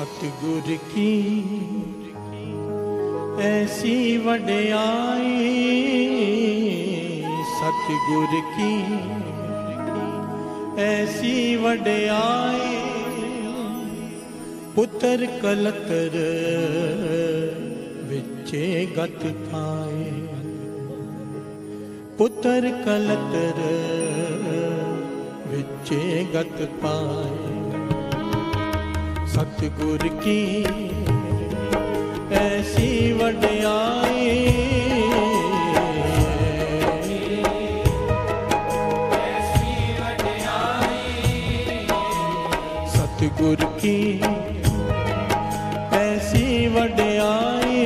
सतगुर की ऐसी वड्याई, सतगुर की ऐसी वड्याई, पुत्र कलतर विचे गत पाए, पुत्र कलतर विचे गत पाए। सतगुर की ऐसी वड्याई, सतगुर की ऐसी वड्याई,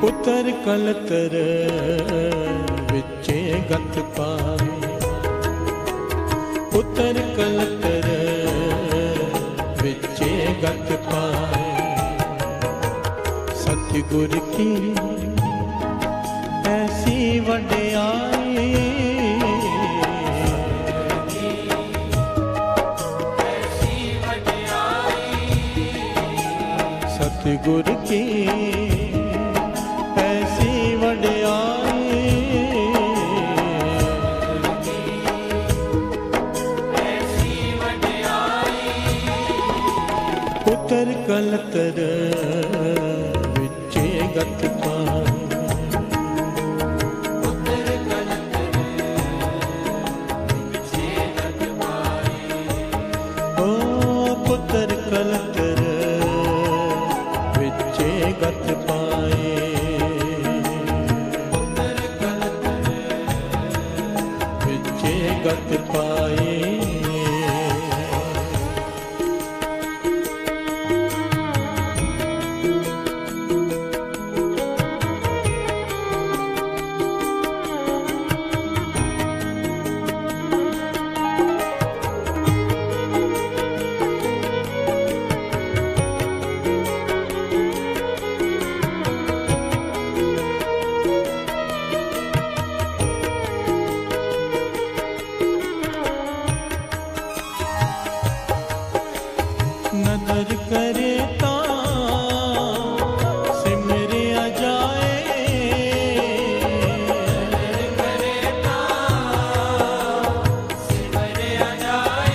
पुत्र कलतर विचे गत पाए, पुत्र कलतर विचे गत पाए। सतगुर की ऐसी वड्याई, सतगुर की ऐसी वड्याई, पुत्र कलतर विचे गत पाए, पुत्र कलतर विचे गत पाए। ओ पुत्र कलतर विचे गत पाए, पुत्र कलतर विचे गत पाए। नदर करे ता सिमरिया जाए, नदर करे ता सिमरिया जाए,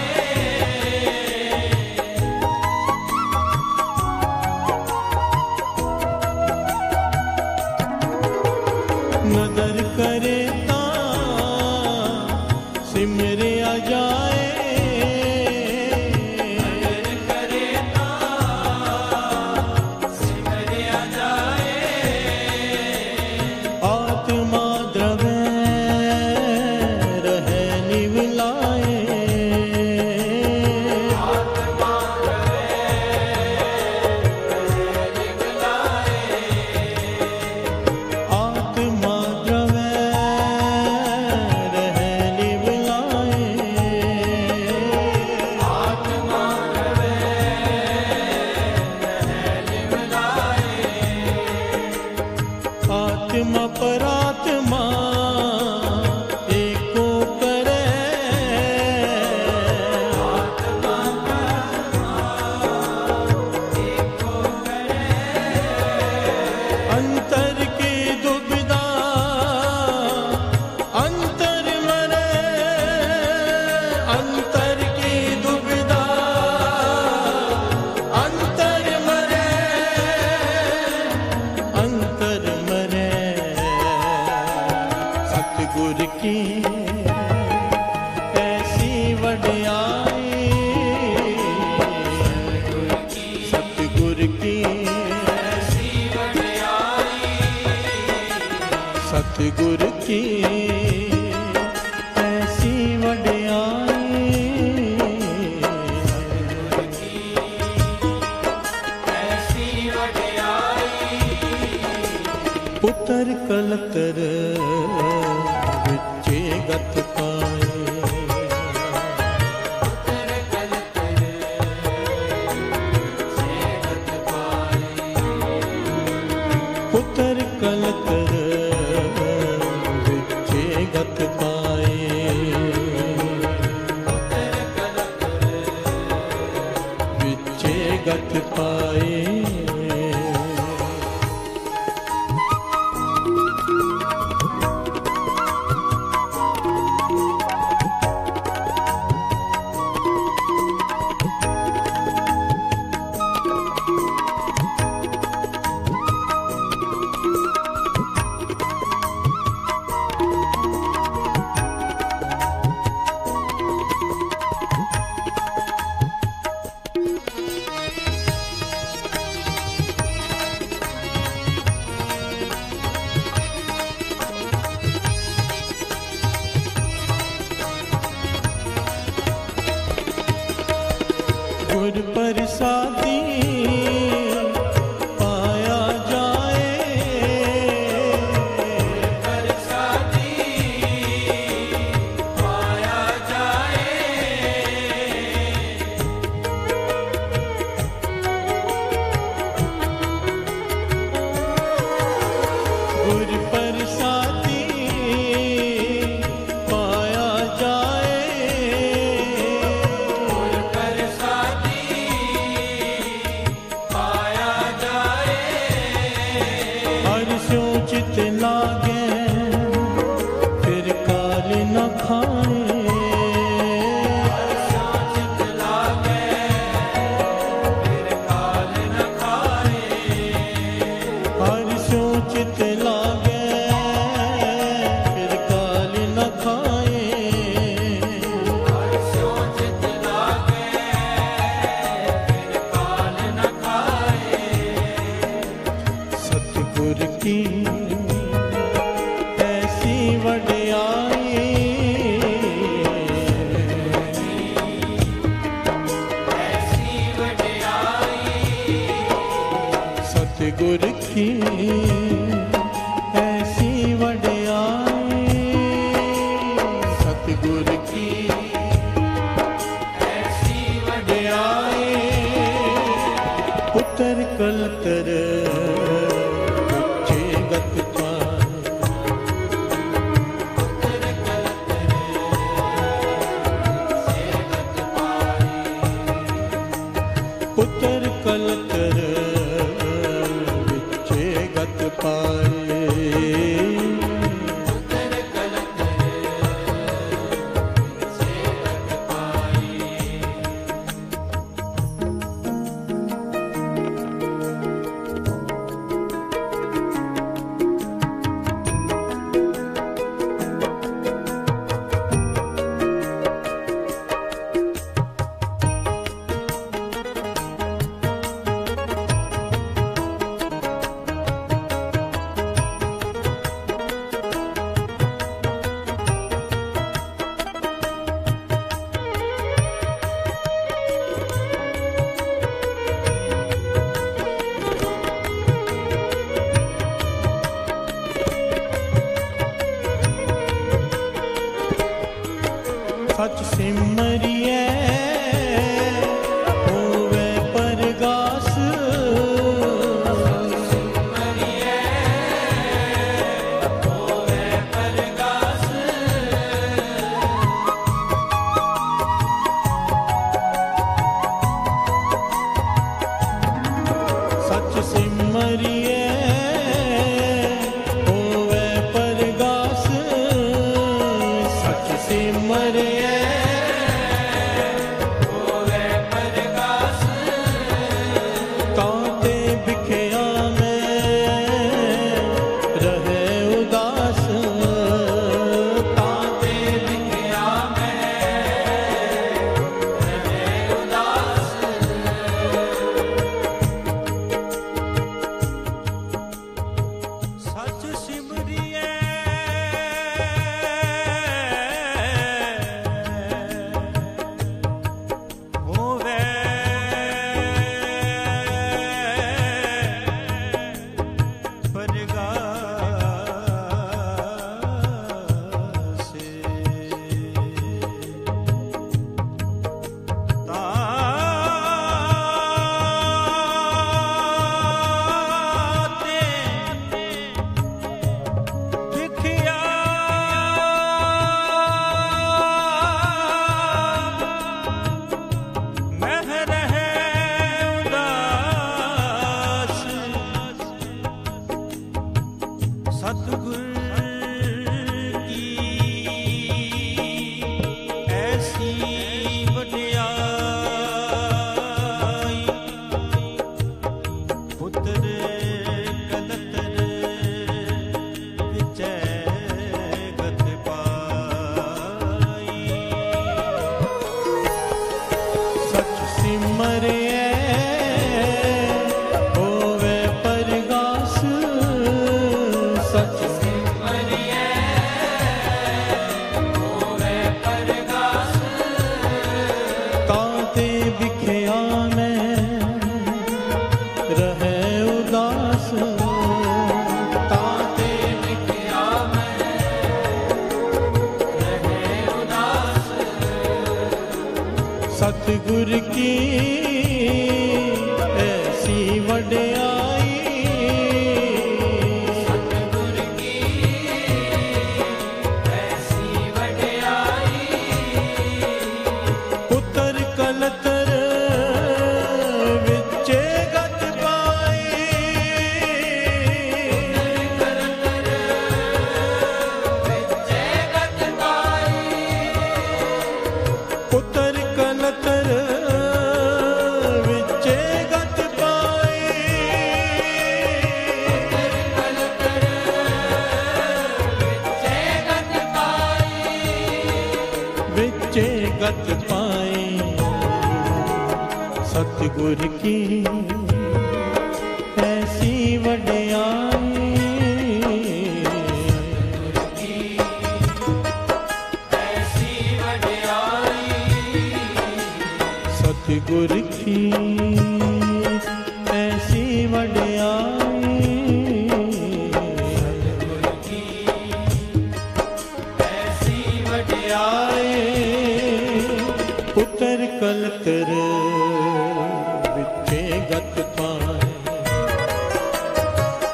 नदर करे ता सिमरिया जाए, आत्मा परात्मा एको करे, आत्मा परात्मा एको करे। अंतर की दुविधा अंतर मरे, अंतर की दुविधा अंतर मरे, अंतर मरे। सतगुर की ऐसी वड्याई, सतगुर की ऐसी वड्याई, सतगुर की ऐसी वड्याई, ऐसी वड्याई, पुत्र कलतर विचे गत पाए, पुत्र कलतर विचे गत पाए, पुत्र कलतर विचे गत पाए विचे गत पाए गुर प्रसादी पाया जाए प्रसादी पाया जाए गुर प्रसादी पाया जाए चित लागे फिर काल न खाए चित लागे फिर काल न खाए हर सो चित लागे फिर काल न खाए हर सो चित लागे फिर काल न खाए सतगुर की सतगुर की ऐसी वड्याई सतगुर की ऐसी वड्याई पुत्र कलतर विचे गत पाए पुत्र कलतर विचे गत पाए पुत्र कलतर गत पाए पुत्र कलतर विचे गत पाए सच सिमरिए होवे परगास सच सिमरिए होवे परगास सच सिमरिए होवे परगास सच सिमरिए सतगुर की ऐसी वड्याई, सतगुर की ऐसी वड्याई, पुत्र कलतर विचे गत पाई, पुत्र कलतर विचे गत पाई, विचे गत पाई, सतगुर की ऐसी वड्याई, ऐसी वड्याई, सतगुर की ऐसी वड्याई, ऐसी वड्याई, पुत्र कलतर विचे गत पाए,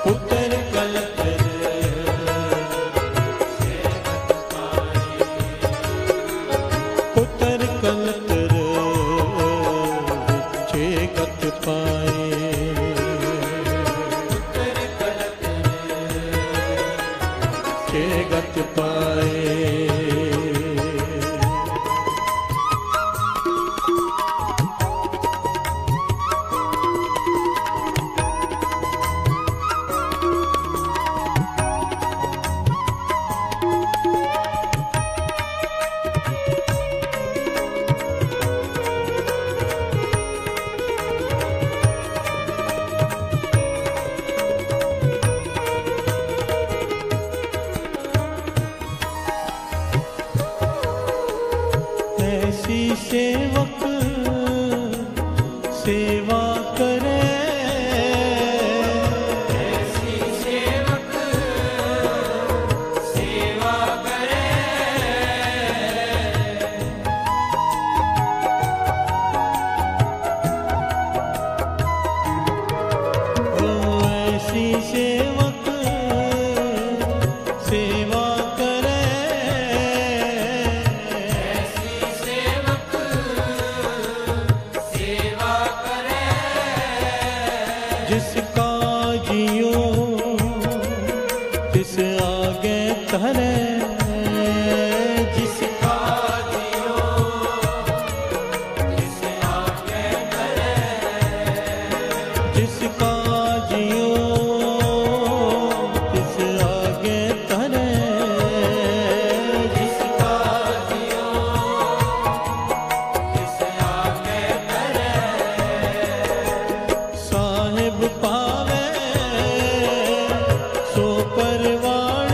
पुत्र कलतर पुत्र कलतर विचे गत पाए, विचे गत पाए। ऐसी सेवक सेवा करे, ऐसी सेवक सेवा करे, ओ ऐसी सेवक सेवा करे, ऐसी सेवक सेवा करे, जिसका जियो तिस आगे धरे, जिसका जियो जिस आगे करे, जिसका जियो तिस आगे धरे, जिसका जियो जिस आगे करे, साहिब पावे सो परवान,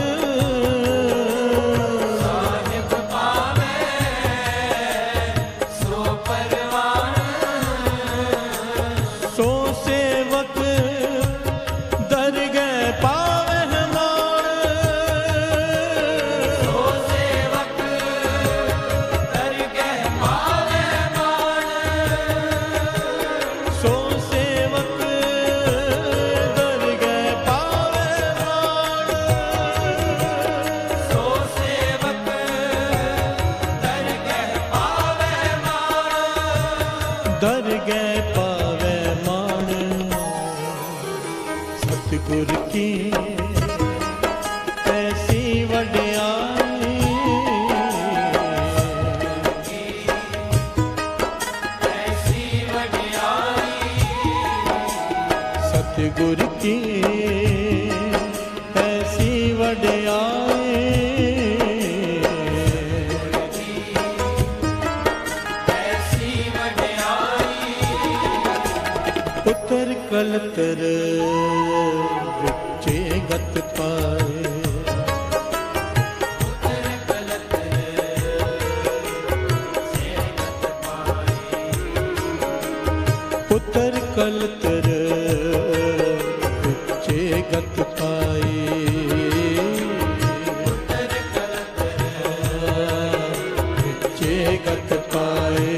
साहिब पावे सो परवान, सो सेवक दरगह पावे मान, सो सेवक दरगह पावे मान, सो सेवक दरगह पावे मान, सो सेवक दरगह पावे मान, दरगह पावे मान, सतगुर की ऐसी वड्याई, ऐसी वड्याई, सतगुर की ऐसी वड्याई, ऐसी वड्याई, पुत्र कलतर विचे गत पाए, पुत्र कलतर से गत पाए, पुत्र कलतर विचे गत पाए, पुत्र कलतर विचे गत पाए।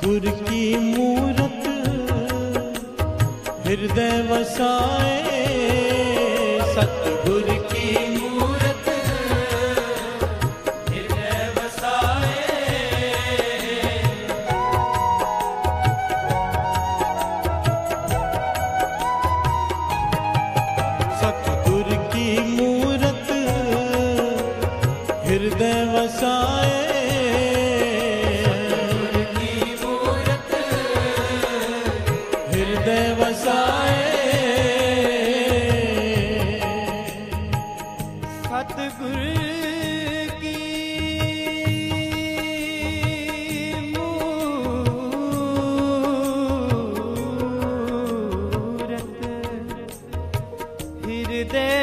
सतगुर की मूरत हृदय वसाए, सतगुर की मूरत हृदय बसाए। सतगुर की मूरत हृदय वसाए, हृदय वसाए। सतगुर की मूरत हृदय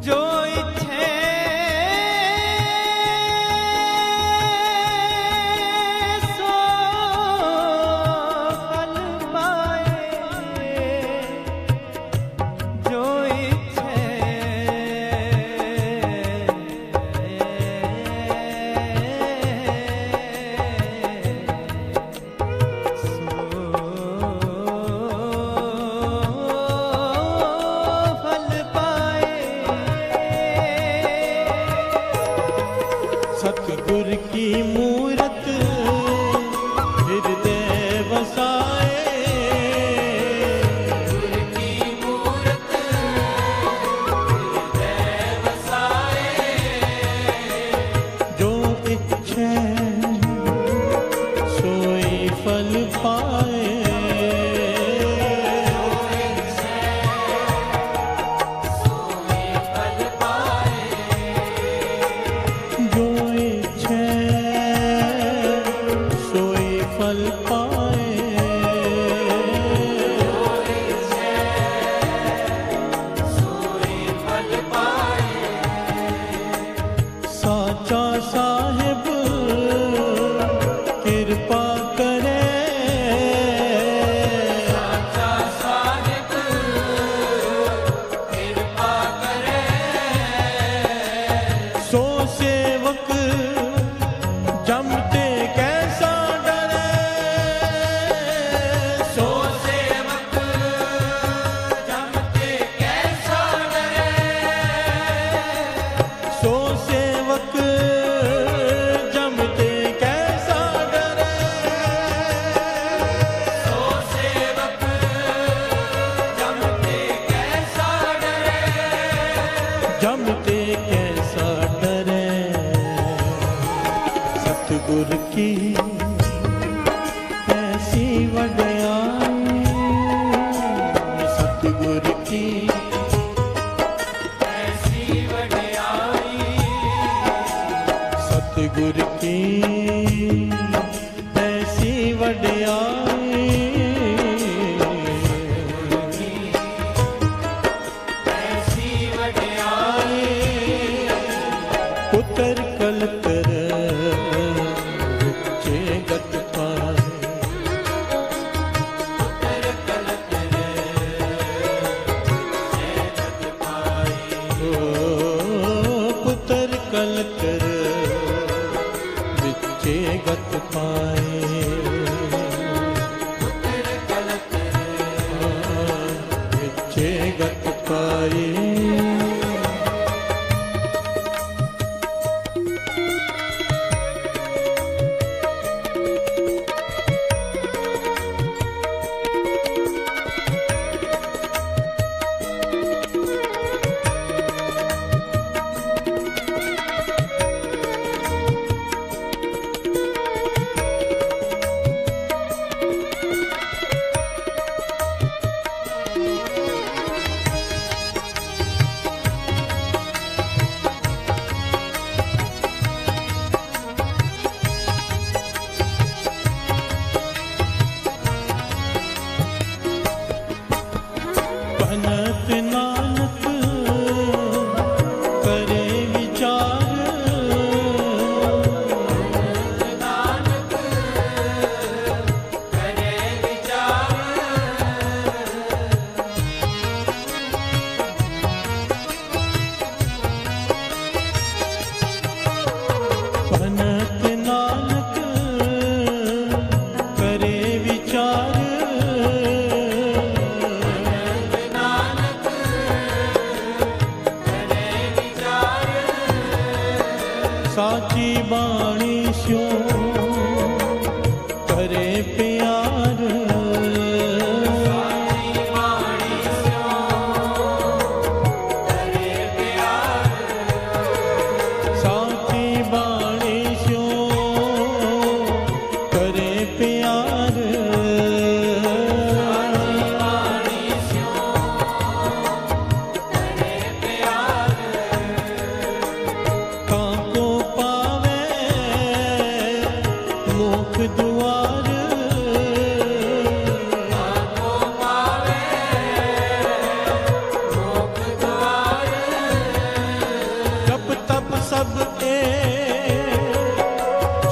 जो इच्छे सो फल पाए, जो इच्छे सो फल पाए। सतगुर की मूरत हृदय वसाए, गुर की मूरत हृदय बसाए। जो इच्छे सोई फल पाए, सोई फल पाए। जो इच्छे सोई फल पाए। सोई फल पाए। साचा साहिब कृपा करे, साचा साहिब कृपा करे। सो सेवक जमते कैसा डरे, सो सेवक जमते कैसा डरे। सो सेवक जमते कैसा डरे, सो सेवक जमते कैसा डरे। जमते कैसा डरे। सतगुर की ऐसी वड्याई, सतगुर की ऐसी वड्याई। सतगुर की ऐसी वड्याई, ऐसी वड्याई। पुत्र कलतर विचे गत पाए, पुत्र कलतर जगत पाई। ओ पुत्र कलतर विचे गत पाए, पुत्र कलतर विचे गत पाए। द्वार को पावे मोख द्वार जप तप सब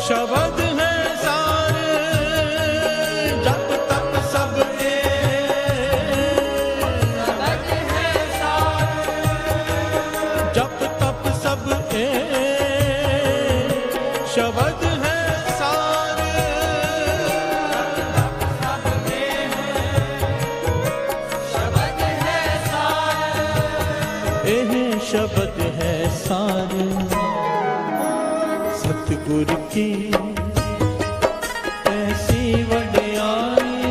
शब्द है सार जप तप सब शब्द है सार जप तप सब शब्द है सार शब्द है सार एह शब्द है सार सतगुर की ऐसी वड्याई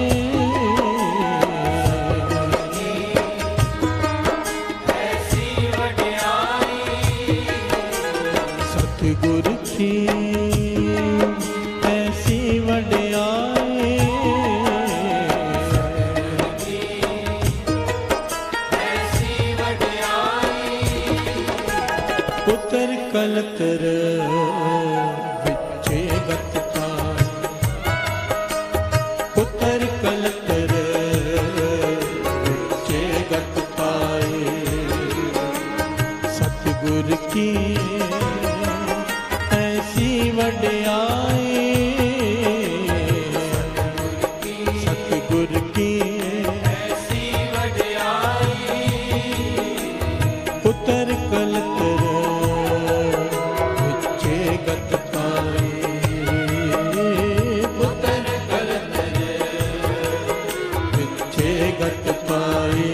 ऐसी वड्याई सतगुर की ऐसी वड्याई ऐसी वड्याई पुत्र कलतर विचे गत पाई पुत्र कलतर विचे गत पाए सतगुर की ऐसी वड्याई सतगुर की ऐसी वड्याई पुत्र कलतर विचे गत पाए पुत्र कलतर विचे गत पाए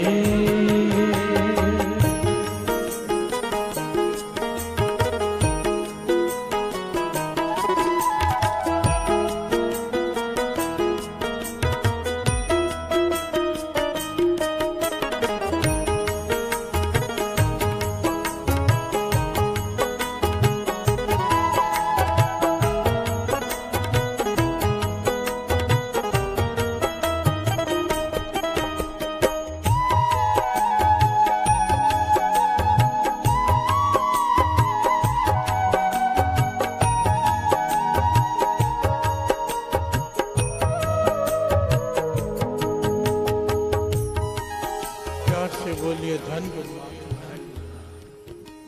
प्यार से बोलिए धन गुरु नानक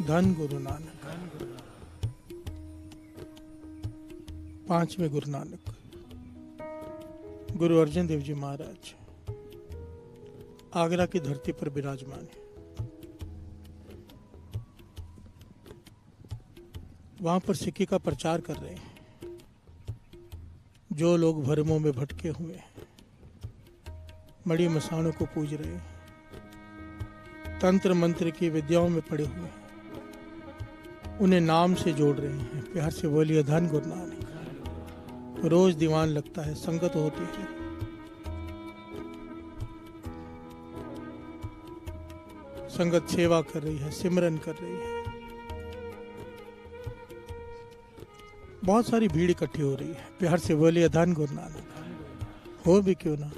धन गुरु नानक पांचवें गुरु नानक गुरु अर्जन देव जी महाराज आगरा की धरती पर विराजमान है। वहां पर सिक्की का प्रचार कर रहे हैं। जो लोग भरमों में भटके हुए हैं, मड़ी मसाणों को पूज रहे हैं, तंत्र मंत्र की विद्याओं में पड़े हुए हैं, उन्हें नाम से जोड़ रहे हैं। प्यार से बोलिए धन गुरु नानक। रोज दीवान लगता है, संगत होती है, संगत सेवा कर रही है, सिमरन कर रही है, बहुत सारी भीड़ इकट्ठी हो रही है। प्यार से बोलिए धन गुरु नानक। हो भी क्यों ना,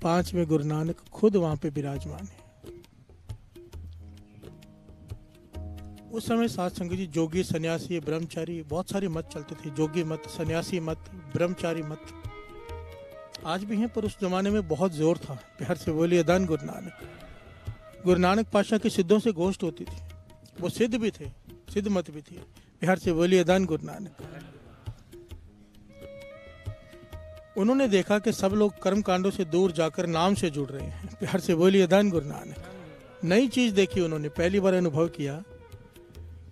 पांचवें गुरु नानक खुद वहां पे विराजमान है। उस समय साध संगत जी जोगी, सन्यासी, ब्रह्मचारी, बहुत सारे मत चलते थे। जोगी मत, सन्यासी मत, ब्रह्मचारी मत आज भी हैं, पर उस जमाने में बहुत जोर था। प्यार से बोलिए धन गुरु नानक। गुरु नानक पातशाह की सिद्धों से गोष्ठ होती थी। वो सिद्ध भी थे, सिद्ध मत भी थी। प्यार से बोलिए धन गुरु नानक। उन्होंने देखा कि सब लोग कर्म कांडों से दूर जाकर नाम से जुड़ रहे हैं। प्यार से बोलिए धन गुरु नानक। नई चीज देखी उन्होंने, पहली बार अनुभव किया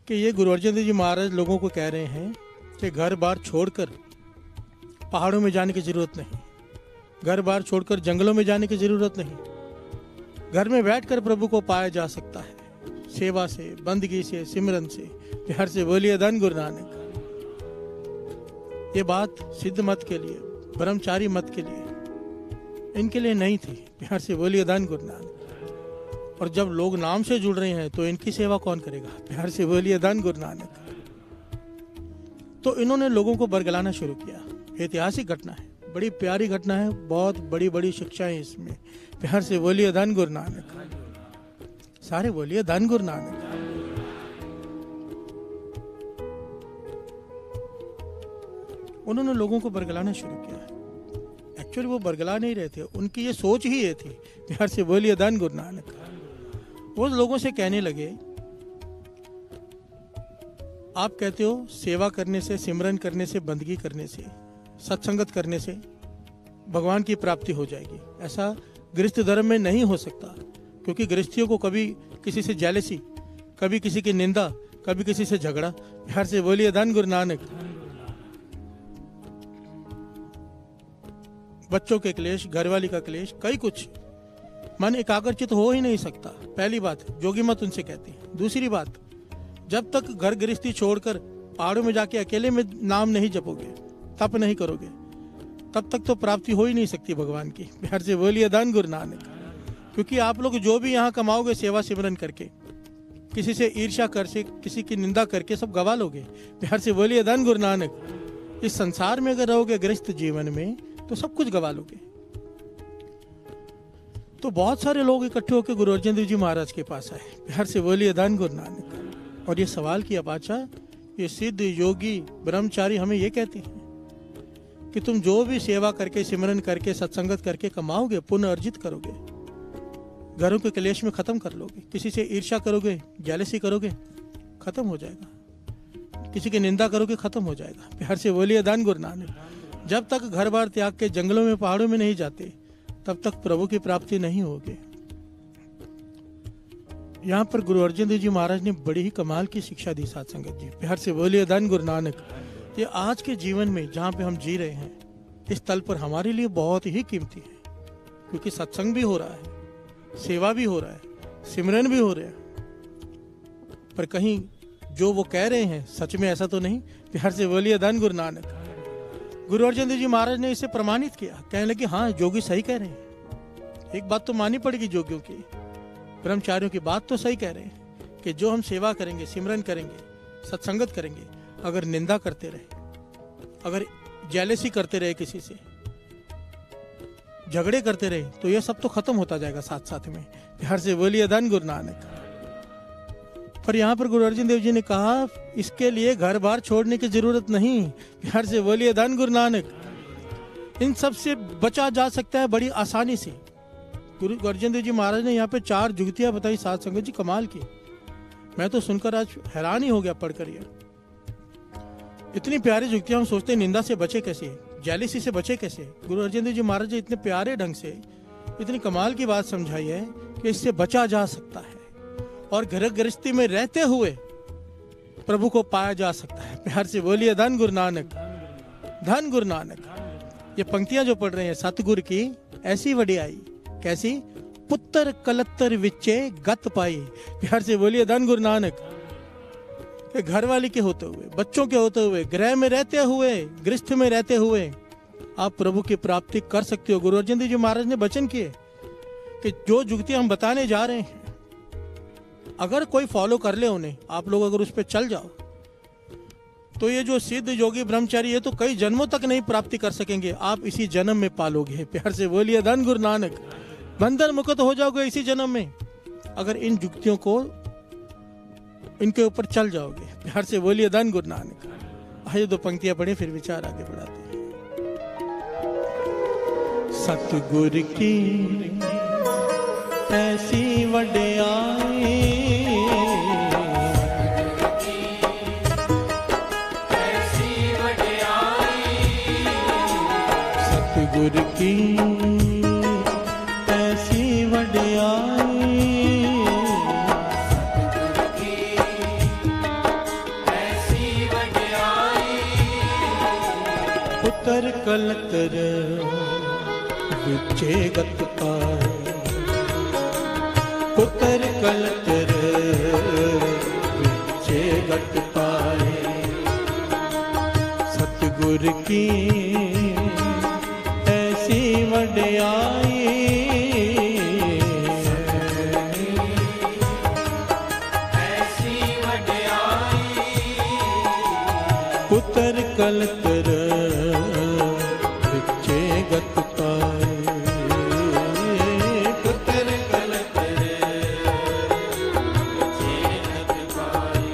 कि ये गुरु अर्जन देव जी महाराज लोगों को कह रहे हैं कि घर बार छोड़कर पहाड़ों में जाने की जरूरत नहीं, घर बार छोड़कर जंगलों में जाने की जरूरत नहीं, घर में बैठकर प्रभु को पाया जा सकता है, सेवा से, बंदगी से, सिमरन से। प्यार से बोलिए धन गुरु नानक। ये बात सिद्ध मत के लिए, ब्रह्मचारी मत के लिए, इनके लिए नहीं थी। प्यार से बोलिए धन गुरु नानक। और जब लोग नाम से जुड़ रहे हैं तो इनकी सेवा कौन करेगा? प्यार से बोलिए धन गुरु नानक। तो इन्होंने लोगों को बरगलाना शुरू किया। ऐतिहासिक घटना है, बड़ी प्यारी घटना है, बहुत बड़ी बड़ी शिक्षाएं इसमें। प्यार से बोलिए धन गुरु नानक। सारे बोलिए धन गुरु नानक। उन्होंने लोगों को बरगलाना शुरू किया। एक्चुअली वो बरगला नहीं रहे थे, उनकी ये सोच ही ये थी। प्यार से बोलिए धन गुरु नानक। वो लोगों से कहने लगे, आप कहते हो सेवा करने से, सिमरन करने से, बंदगी करने से, सत्संगत करने से भगवान की प्राप्ति हो जाएगी। ऐसा गृहस्थ धर्म में नहीं हो सकता, क्योंकि गृहस्थियों को कभी किसी से जेलसी, कभी किसी की निंदा, कभी किसी से झगड़ा। प्यार से बोलिए धन गुरु नानक। बच्चों के क्लेश, घरवाली का क्लेश, कई कुछ, मन एकाग्रचित हो ही नहीं सकता। पहली बात जोगी मत उनसे कहती है। दूसरी बात, जब तक घर गृहस्थी छोड़कर पहाड़ों में जाके अकेले में नाम नहीं जपोगे, तप नहीं करोगे, तब तक तो प्राप्ति हो ही नहीं सकती भगवान की। प्यार से बोलिए धन गुरु नानक। क्योंकि आप लोग जो भी यहाँ कमाओगे सेवा सिमरन करके, किसी से ईर्ष्या कर से, किसी की निंदा करके सब गवा लोगे। प्यार से बोलिए धन गुरु नानक। इस संसार में अगर रहोगे गृहस्थ जीवन में तो सब कुछ गवा लोगे। तो बहुत सारे लोग इकट्ठे होकर गुरु अर्जन देव जी महाराज के पास आए। प्यार से बोलिए धन गुरु नानक। और ये सवाल किया, बादशाह, ये सिद्ध योगी ब्रह्मचारी हमें ये कहते हैं कि तुम जो भी सेवा करके, सिमरन करके, सत्संगत करके कमाओगे, पुण्य अर्जित करोगे, घरों के क्लेश में खत्म कर लोगे, किसी से ईर्ष्या करोगे, जेलसी करोगे, खत्म हो जाएगा, किसी की निंदा करोगे, खत्म हो जाएगा। प्यार से बोलिए धन गुरु नानक। जब तक घर बार त्याग के जंगलों में, पहाड़ों में नहीं जाते, तब तक प्रभु की प्राप्ति नहीं होगी। यहाँ पर गुरु अर्जन देव जी महाराज ने बड़ी ही कमाल की शिक्षा दी साथ संगत जी। प्यार से बोलिए धन गुरु नानक। ये आज के जीवन में जहाँ पे हम जी रहे हैं, इस तल पर हमारे लिए बहुत ही कीमती है, क्योंकि सत्संग भी हो रहा है, सेवा भी हो रहा है, सिमरन भी हो रहा है, पर कहीं जो वो कह रहे हैं सच में ऐसा तो नहीं। प्यार से बोलिए धन गुरु नानक। गुरु अर्जन देव जी महाराज ने इसे प्रमाणित किया, कहने लगे हाँ जोगी सही कह रहे हैं। एक बात तो माननी पड़ेगी जोगियों की, ब्रह्मचारियों की बात तो सही कह रहे हैं कि जो हम सेवा करेंगे, सिमरन करेंगे, सत्संगत करेंगे, अगर निंदा करते रहे, अगर जेलसी करते रहे, किसी से झगड़े करते रहे, तो ये सब तो खत्म होता जाएगा साथ साथ में। प्यार से बोलिए धन गुरु नानक। पर यहाँ पर गुरु अर्जन देव जी ने कहा इसके लिए घर बार छोड़ने की जरूरत नहीं। प्यार से बोलिए धन गुरु नानक। इन सब से बचा जा सकता है बड़ी आसानी से। गुरु अर्जन देव जी महाराज ने यहाँ पे 4 जुगतियां बताई साथ संगत जी, कमाल की। मैं तो सुनकर आज हैरान ही हो गया पढ़कर। ये इतनी प्यारी जुगतियां, हम सोचते हैं निंदा से बचे कैसे, जेलसी से बचे कैसे। गुरु अर्जन देव जी महाराज ने इतने प्यारे ढंग से इतनी कमाल की बात समझाई है कि इससे बचा जा सकता है और घर गृहस्थी में रहते हुए प्रभु को पाया जा सकता है। प्यार से बोलिए धन गुरु नानक। धन गुरु नानक। ये पंक्तियां जो पढ़ रहे हैं सतगुरु की, ऐसी वडियाई कैसी, पुत्र कलत्तर विच्चे गत पाई। प्यार से बोलिए धन गुरु नानक। घर वाली के होते हुए, बच्चों के होते हुए, गृह में रहते हुए, गृहस्थ में रहते हुए आप प्रभु की प्राप्ति कर सकते हो। गुरु अर्जन देव जी महाराज ने वचन किए कि जो जुगती हम बताने जा रहे हैं, अगर कोई फॉलो कर ले उन्हें, आप लोग अगर उस पर चल जाओ, तो ये जो सिद्ध योगी ब्रह्मचारी, ये तो कई जन्मों तक नहीं प्राप्ति कर सकेंगे, आप इसी जन्म में पालोगे। प्यार से बोलिए धन गुरु नानक। बंधन मुक्त हो जाओगे इसी जन्म में, अगर इन जुगतियों को, इनके ऊपर चल जाओगे। प्यार से बोलिए धन गुरु नानक। आइए 2 पंक्तियां पढ़े, फिर विचार आगे बढ़ाते हैं। सतगुर की ऐसी वडियाई, ऐसी वडियाई, सतगुर की ऐसी वडियाई, ऐसी वडियाई, पुत्र कलतर विचे गत पाए, पुत्र कलतर विचे गत पाए। सतगुर की ऐसी वडियाई, ऐसी वडियाई, पुत्र कलतर विचे गत पाए। पुत्र कलतर विचे गत पाई।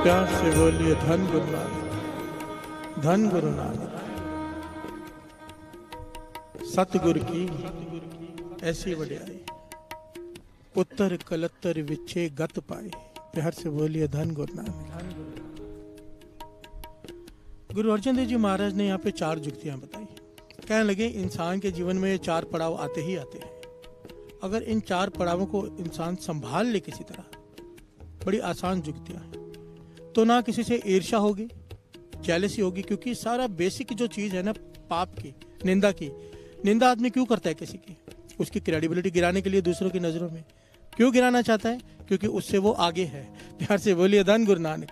प्यार से बोलिए धन गुरु नानक। धन गुरु नानक। सतगुर की ऐसी वड्याई, पुत्र कलत्तर विछे गत पाए। प्यार से बोलिए धन गुरु नानक। गुरु अर्जन देव जी महाराज ने यहाँ पे 4 जुक्तियां बताई। कहने लगे इंसान के जीवन में ये 4 पड़ाव आते ही आते हैं। अगर इन 4 पड़ावों को इंसान संभाल ले किसी तरह, बड़ी आसान जुक्तियां हैं, तो ना किसी से ईर्ष्या होगी, जेलसी होगी, क्योंकि सारा बेसिक जो चीज है ना पाप की, निंदा की, निंदा आदमी क्यों करता है किसी की? उसकी क्रेडिबिलिटी गिराने के लिए, दूसरों की नजरों में क्यों गिराना चाहता है? क्योंकि उससे वो आगे है। प्यार से बोलिए धन गुरु नानक।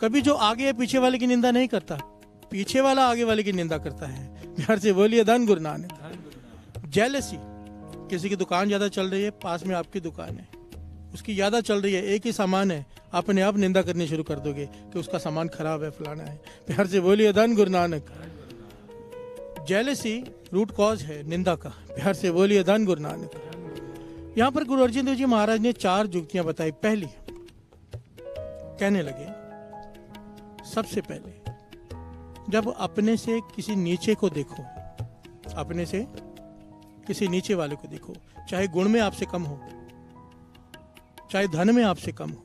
कभी जो आगे है पीछे वाले की निंदा नहीं करता, पीछे वाला आगे वाले की निंदा करता है। प्यार से बोलिए धन गुरु नानक। जेलसी, किसी की दुकान ज्यादा चल रही है, पास में आपकी दुकान है, उसकी ज्यादा चल रही है, एक ही सामान है, अपने आप निंदा करनी शुरू कर दोगे कि उसका सामान खराब है, फलाना है। प्यार से बोलिए धन Guru Nanak. Jealousy root cause है निंदा का। प्यार से बोलिए धन गुरु नानक। यहाँ पर गुरु अर्जन देव जी महाराज ने 4 जुक्तियां बताई। पहली, कहने लगे सबसे पहले जब अपने से किसी नीचे को देखो, अपने से किसी नीचे वाले को देखो, चाहे गुण में आपसे कम हो, चाहे धन में आपसे कम हो,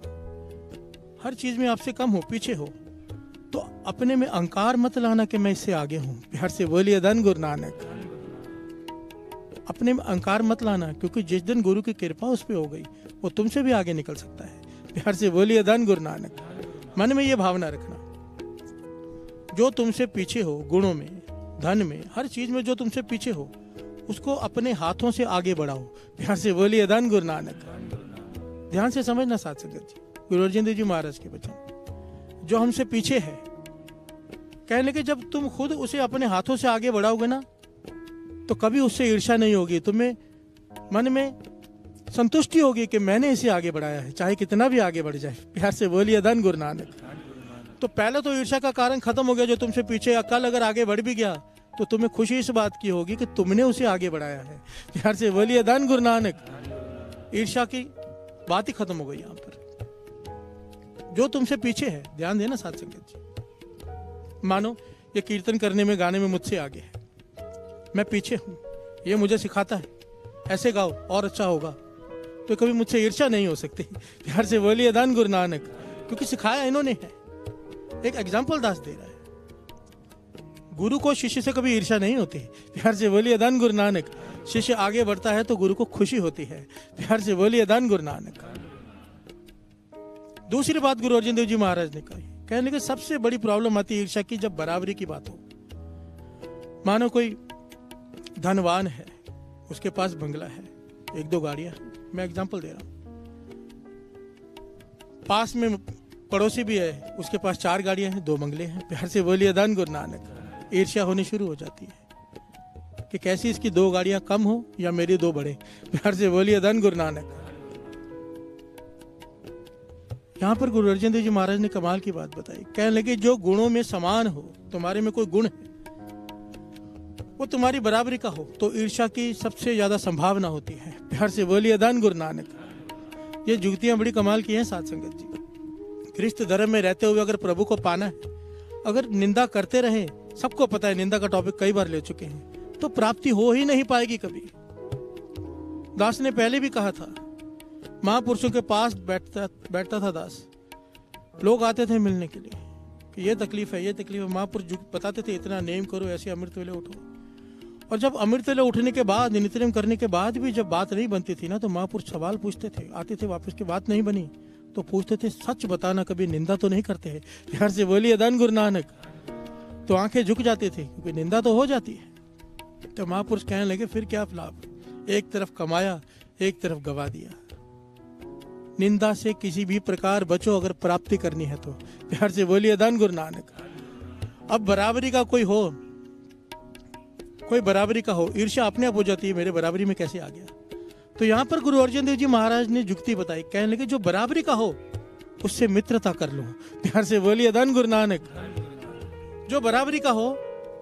हर चीज में आपसे कम हो, पीछे हो, तो अपने में अहंकार मत लाना कि मैं इससे आगे हूं। प्यार से बोलिए धन गुरु नानक। अपने में अहंकार मत लाना, क्योंकि जिस दिन गुरु की कृपा उस पर हो गई वो तुमसे भी आगे निकल सकता है। प्यार से बोलिए धन गुरु नानक। मन में ये भावना रखना, जो तुमसे पीछे हो, गुणों में, धन में, हर चीज में जो तुमसे पीछे हो, उसको अपने हाथों से आगे बढ़ाओ। प्यार से बोलिए धन गुरु नानक। ध्यान से समझना साथ संगत जी, गुरु अर्जन देव जी महाराज के वचन। जो हमसे पीछे है, कहने के जब तुम खुद उसे अपने हाथों से आगे बढ़ाओगे ना, तो कभी उससे ईर्ष्या नहीं होगी, तुम्हें मन में संतुष्टि होगी कि मैंने इसे आगे बढ़ाया है, चाहे कितना भी आगे बढ़ जाए। प्यार से बोलिए धन गुरु नानक। तो पहले तो ईर्ष्या का कारण खत्म हो गया जो तुमसे पीछे, कल अगर आगे बढ़ भी गया तो तुम्हें खुशी इस बात की होगी कि तुमने उसे आगे बढ़ाया है। प्यार से बोलिए धन गुरु नानक। ईर्ष्या की बात ही खत्म हो गई यहाँ पर। जो तुमसे पीछे है, ध्यान देना साथ संगत जी, मानो ये कीर्तन करने में, गाने में मुझसे आगे है, मैं पीछे हूं, ये मुझे सिखाता है ऐसे गाओ और अच्छा होगा, तो कभी मुझसे ईर्ष्या नहीं हो सकती। प्यार से बोलिए धन गुरु नानक, क्योंकि सिखाया इन्होंने है। एक एग्जाम्पल दास दे रहा है। गुरु को शिष्य से कभी ईर्ष्या नहीं होती। प्यार से बोलिए धन गुरु नानक। शिष्य आगे बढ़ता है तो गुरु को खुशी होती है। प्यार से बोलिए धन गुरु नानक। दूसरी बात गुरु अर्जन देव जी महाराज ने कही, कहने के सबसे बड़ी प्रॉब्लम आती है ईर्ष्या की जब बराबरी की बात हो। मानो कोई धनवान है, उसके पास बंगला है, 1-2 गाड़ियां, मैं एग्जांपल दे रहा हूं। पास में पड़ोसी भी है, उसके पास 4 गाड़ियां हैं, 2 बंगले हैं। प्यार से बोलिए धन गुरु नानक। ईर्ष्या होनी शुरू हो जाती है कि कैसी इसकी 2 गाड़ियां कम हो या मेरी 2 बढ़े। प्यार से बोलिए धन गुरु नानक। यहाँ पर गुरु अर्जन देव जी महाराज ने कमाल की बात बताई। कहने लगे जो गुणों में समान हो, तुम्हारे में कोई गुण है वो तुम्हारी बराबरी का हो, तो ईर्ष्या की सबसे ज्यादा संभावना होती है। प्यार से बोलिए धन गुरु नानक। ये जुक्तियां बड़ी कमाल की हैं साथ संगत जी। ख्रिस्त धर्म में रहते हुए अगर प्रभु को पाना है, अगर निंदा करते रहे, सबको पता है निंदा का टॉपिक कई बार ले चुके हैं, तो प्राप्ति हो ही नहीं पाएगी कभी। दास ने पहले भी कहा था, महापुरुषों के पास बैठता था दास, लोग आते थे मिलने के लिए कि ये तकलीफ है, ये तकलीफ है। महापुरुष बताते थे इतना नेम करो, ऐसे अमृत वेले उठो। और जब अमृत वेले उठने के बाद, नित्यनेम करने के बाद भी जब बात नहीं बनती थी ना, तो महापुरुष सवाल पूछते थे। आते थे वापस की बात नहीं बनी तो पूछते थे, सच बताना, कभी निंदा तो नहीं करते है? प्यार से बोलिए धन गुरु नानक। तो आंखें झुक जाती थी क्योंकि निंदा तो हो जाती है। तो महापुरुष कहने लगे फिर क्या लाभ, एक तरफ कमाया, एक तरफ गवा दिया। निंदा से किसी भी प्रकार बचो अगर प्राप्ति करनी है तो। प्यार से बोलिए धन गुरु नानक। अब बराबरी का कोई हो, कोई बराबरी का हो, ईर्ष्या अपने आप हो जाती है, मेरे बराबरी में कैसे आ गया। तो यहाँ पर गुरु अर्जन देव जी महाराज ने जुक्ति बताई। कहने लगे जो बराबरी का हो उससे मित्रता कर लो। प्यार से बोलिए धन गुरु नानक। जो बराबरी का हो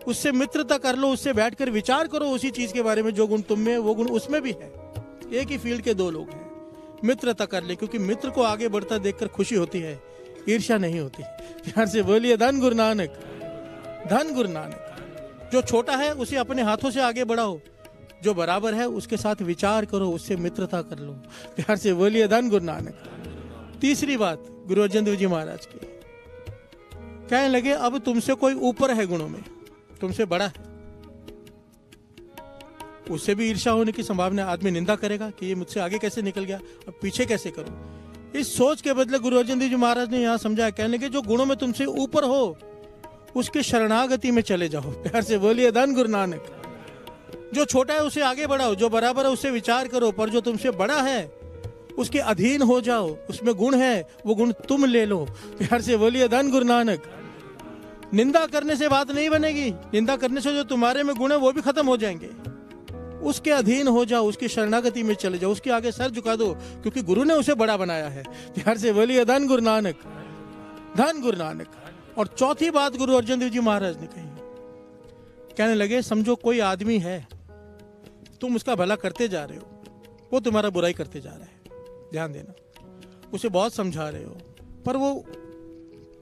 उससे मित्रता कर लो, उससे बैठकर विचार करो उसी चीज के बारे में, जो गुण तुम में वो गुण उसमें भी है। एक ही फील्ड के 2 लोग हैं, मित्रता कर ले, क्योंकि मित्र को आगे बढ़ता देखकर खुशी होती है, ईर्ष्या नहीं होती। प्यार से बोलिए धन गुरु नानक। धन गुरु नानक। जो छोटा है उसे अपने हाथों से आगे बढ़ाओ, जो बराबर है उसके साथ विचार करो, उससे मित्रता कर लो। प्यार से बोलिए धन गुरु नानक। तीसरी बात गुरु अर्जन देव जी महाराज की, कहने लगे अब तुमसे कोई ऊपर है गुणों में, तुमसे बड़ा है, उससे भी ईर्ष्या होने की संभावना। आदमी निंदा करेगा कि ये मुझसे आगे कैसे निकल गया, अब पीछे कैसे करूं। इस सोच के बदले गुरु अर्जन देव जी महाराज ने यहाँ समझाया, कहने लगे जो गुणों में तुमसे ऊपर हो उसके शरणागति में चले जाओ। प्यार से बोलिए धन गुरु नानक। जो छोटा है उसे आगे बढ़ाओ, जो बराबर है उससे विचार करो, पर जो तुमसे बड़ा है उसके अधीन हो जाओ, उसमें गुण है वो गुण तुम ले लो। प्यार से बोलिए धन गुरु नानक। निंदा करने से बात नहीं बनेगी, निंदा करने से जो तुम्हारे में गुण है वो भी खत्म हो जाएंगे। उसके अधीन हो जाओ, उसकी शरणागति में चले जाओ, उसके आगे सर झुका दो, क्योंकि गुरु ने उसे बड़ा बनाया है। प्यार से बोलिए धन गुरु नानक, धन गुरु नानक। और चौथी बात गुरु अर्जन देव जी महाराज ने कही, कहने लगे समझो कोई आदमी है, तुम उसका भला करते जा रहे हो, वो तुम्हारा बुराई करते जा रहा है, ध्यान देना, उसे बहुत समझा रहे हो पर वो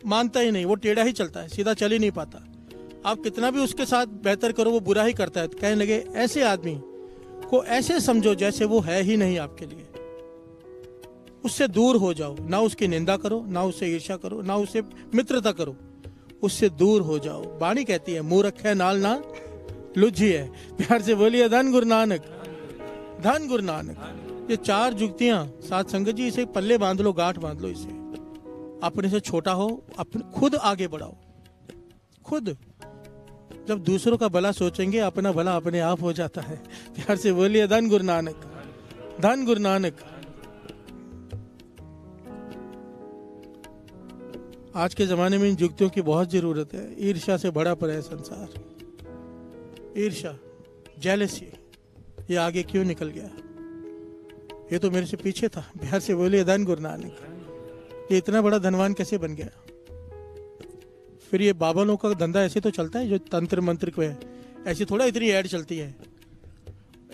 मानता ही नहीं, वो टेढ़ा ही चलता है, सीधा चल ही नहीं पाता। आप कितना भी उसके साथ बेहतर करो वो बुरा ही करता है। तो कहने लगे ऐसे आदमी को ऐसे समझो जैसे वो है ही नहीं आपके लिए, उससे दूर हो जाओ, ना उसकी निंदा करो, ना उससे ईर्ष्या करो, ना उससे मित्रता करो, उससे दूर हो जाओ। वाणी कहती है मूर्ख है नाल ना लुझी है। प्यार से बोलिए धन गुरु नानक, धन गुरु नानक। ये चार जुक्तियां साथ संगत जी, इसे पल्ले बांध लो, गांठ बांध लो इसे। अपने से छोटा हो, अपने खुद आगे बढ़ाओ। खुद जब दूसरों का भला सोचेंगे अपना भला अपने आप हो जाता है। प्यार से बोलिए धन गुरु नानक, धन गुरु नानक। आज के जमाने में इन युक्तियों की बहुत जरूरत है। ईर्ष्या से भरा पड़ा है संसार, ईर्ष्या, जेलसी, ये आगे क्यों निकल गया, ये तो मेरे से पीछे था। प्यार से बोलिए धन गुरु नानक। ये इतना बड़ा धनवान कैसे बन गया। फिर ये बाबा लोगों का धंधा ऐसे तो चलता है जो तंत्र मंत्र को है, ऐसी थोड़ा इतनी ऐड चलती है।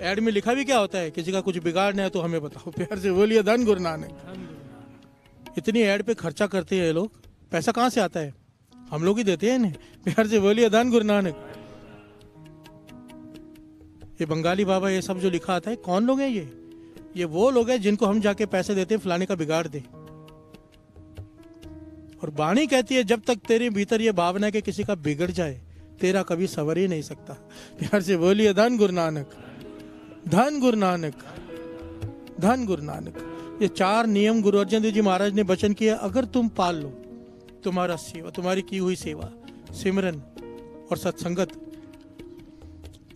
ऐड में लिखा भी क्या होता है, किसी का कुछ बिगाड़ना है तो हमें बताओ। प्यार से बोलिए धन गुरु नानक। इतनी ऐड पे खर्चा करते हैं ये लोग, पैसा कहाँ से आता है, हम लोग ही देते हैं इन्हें। प्यार से बोलिए धन गुरु नानक। ये बंगाली बाबा ये सब जो लिखा आता है, कौन लोग हैं ये वो लोग हैं जिनको हम जाके पैसे देते हैं फलाने का बिगाड़ दे। और वाणी कहती है जब तक तेरे भीतर ये भावना है कि किसी का बिगड़ जाए, तेरा कभी सवर ही नहीं सकता। प्यार से बोलिए धन गुरु नानक, धन गुरु नानक, धन गुरु नानक। ये चार नियम गुरु अर्जन देव जी महाराज ने वचन किया, अगर तुम पाल लो, तुम्हारा सेवा, तुम्हारी की हुई सेवा, सिमरन और सत्संगत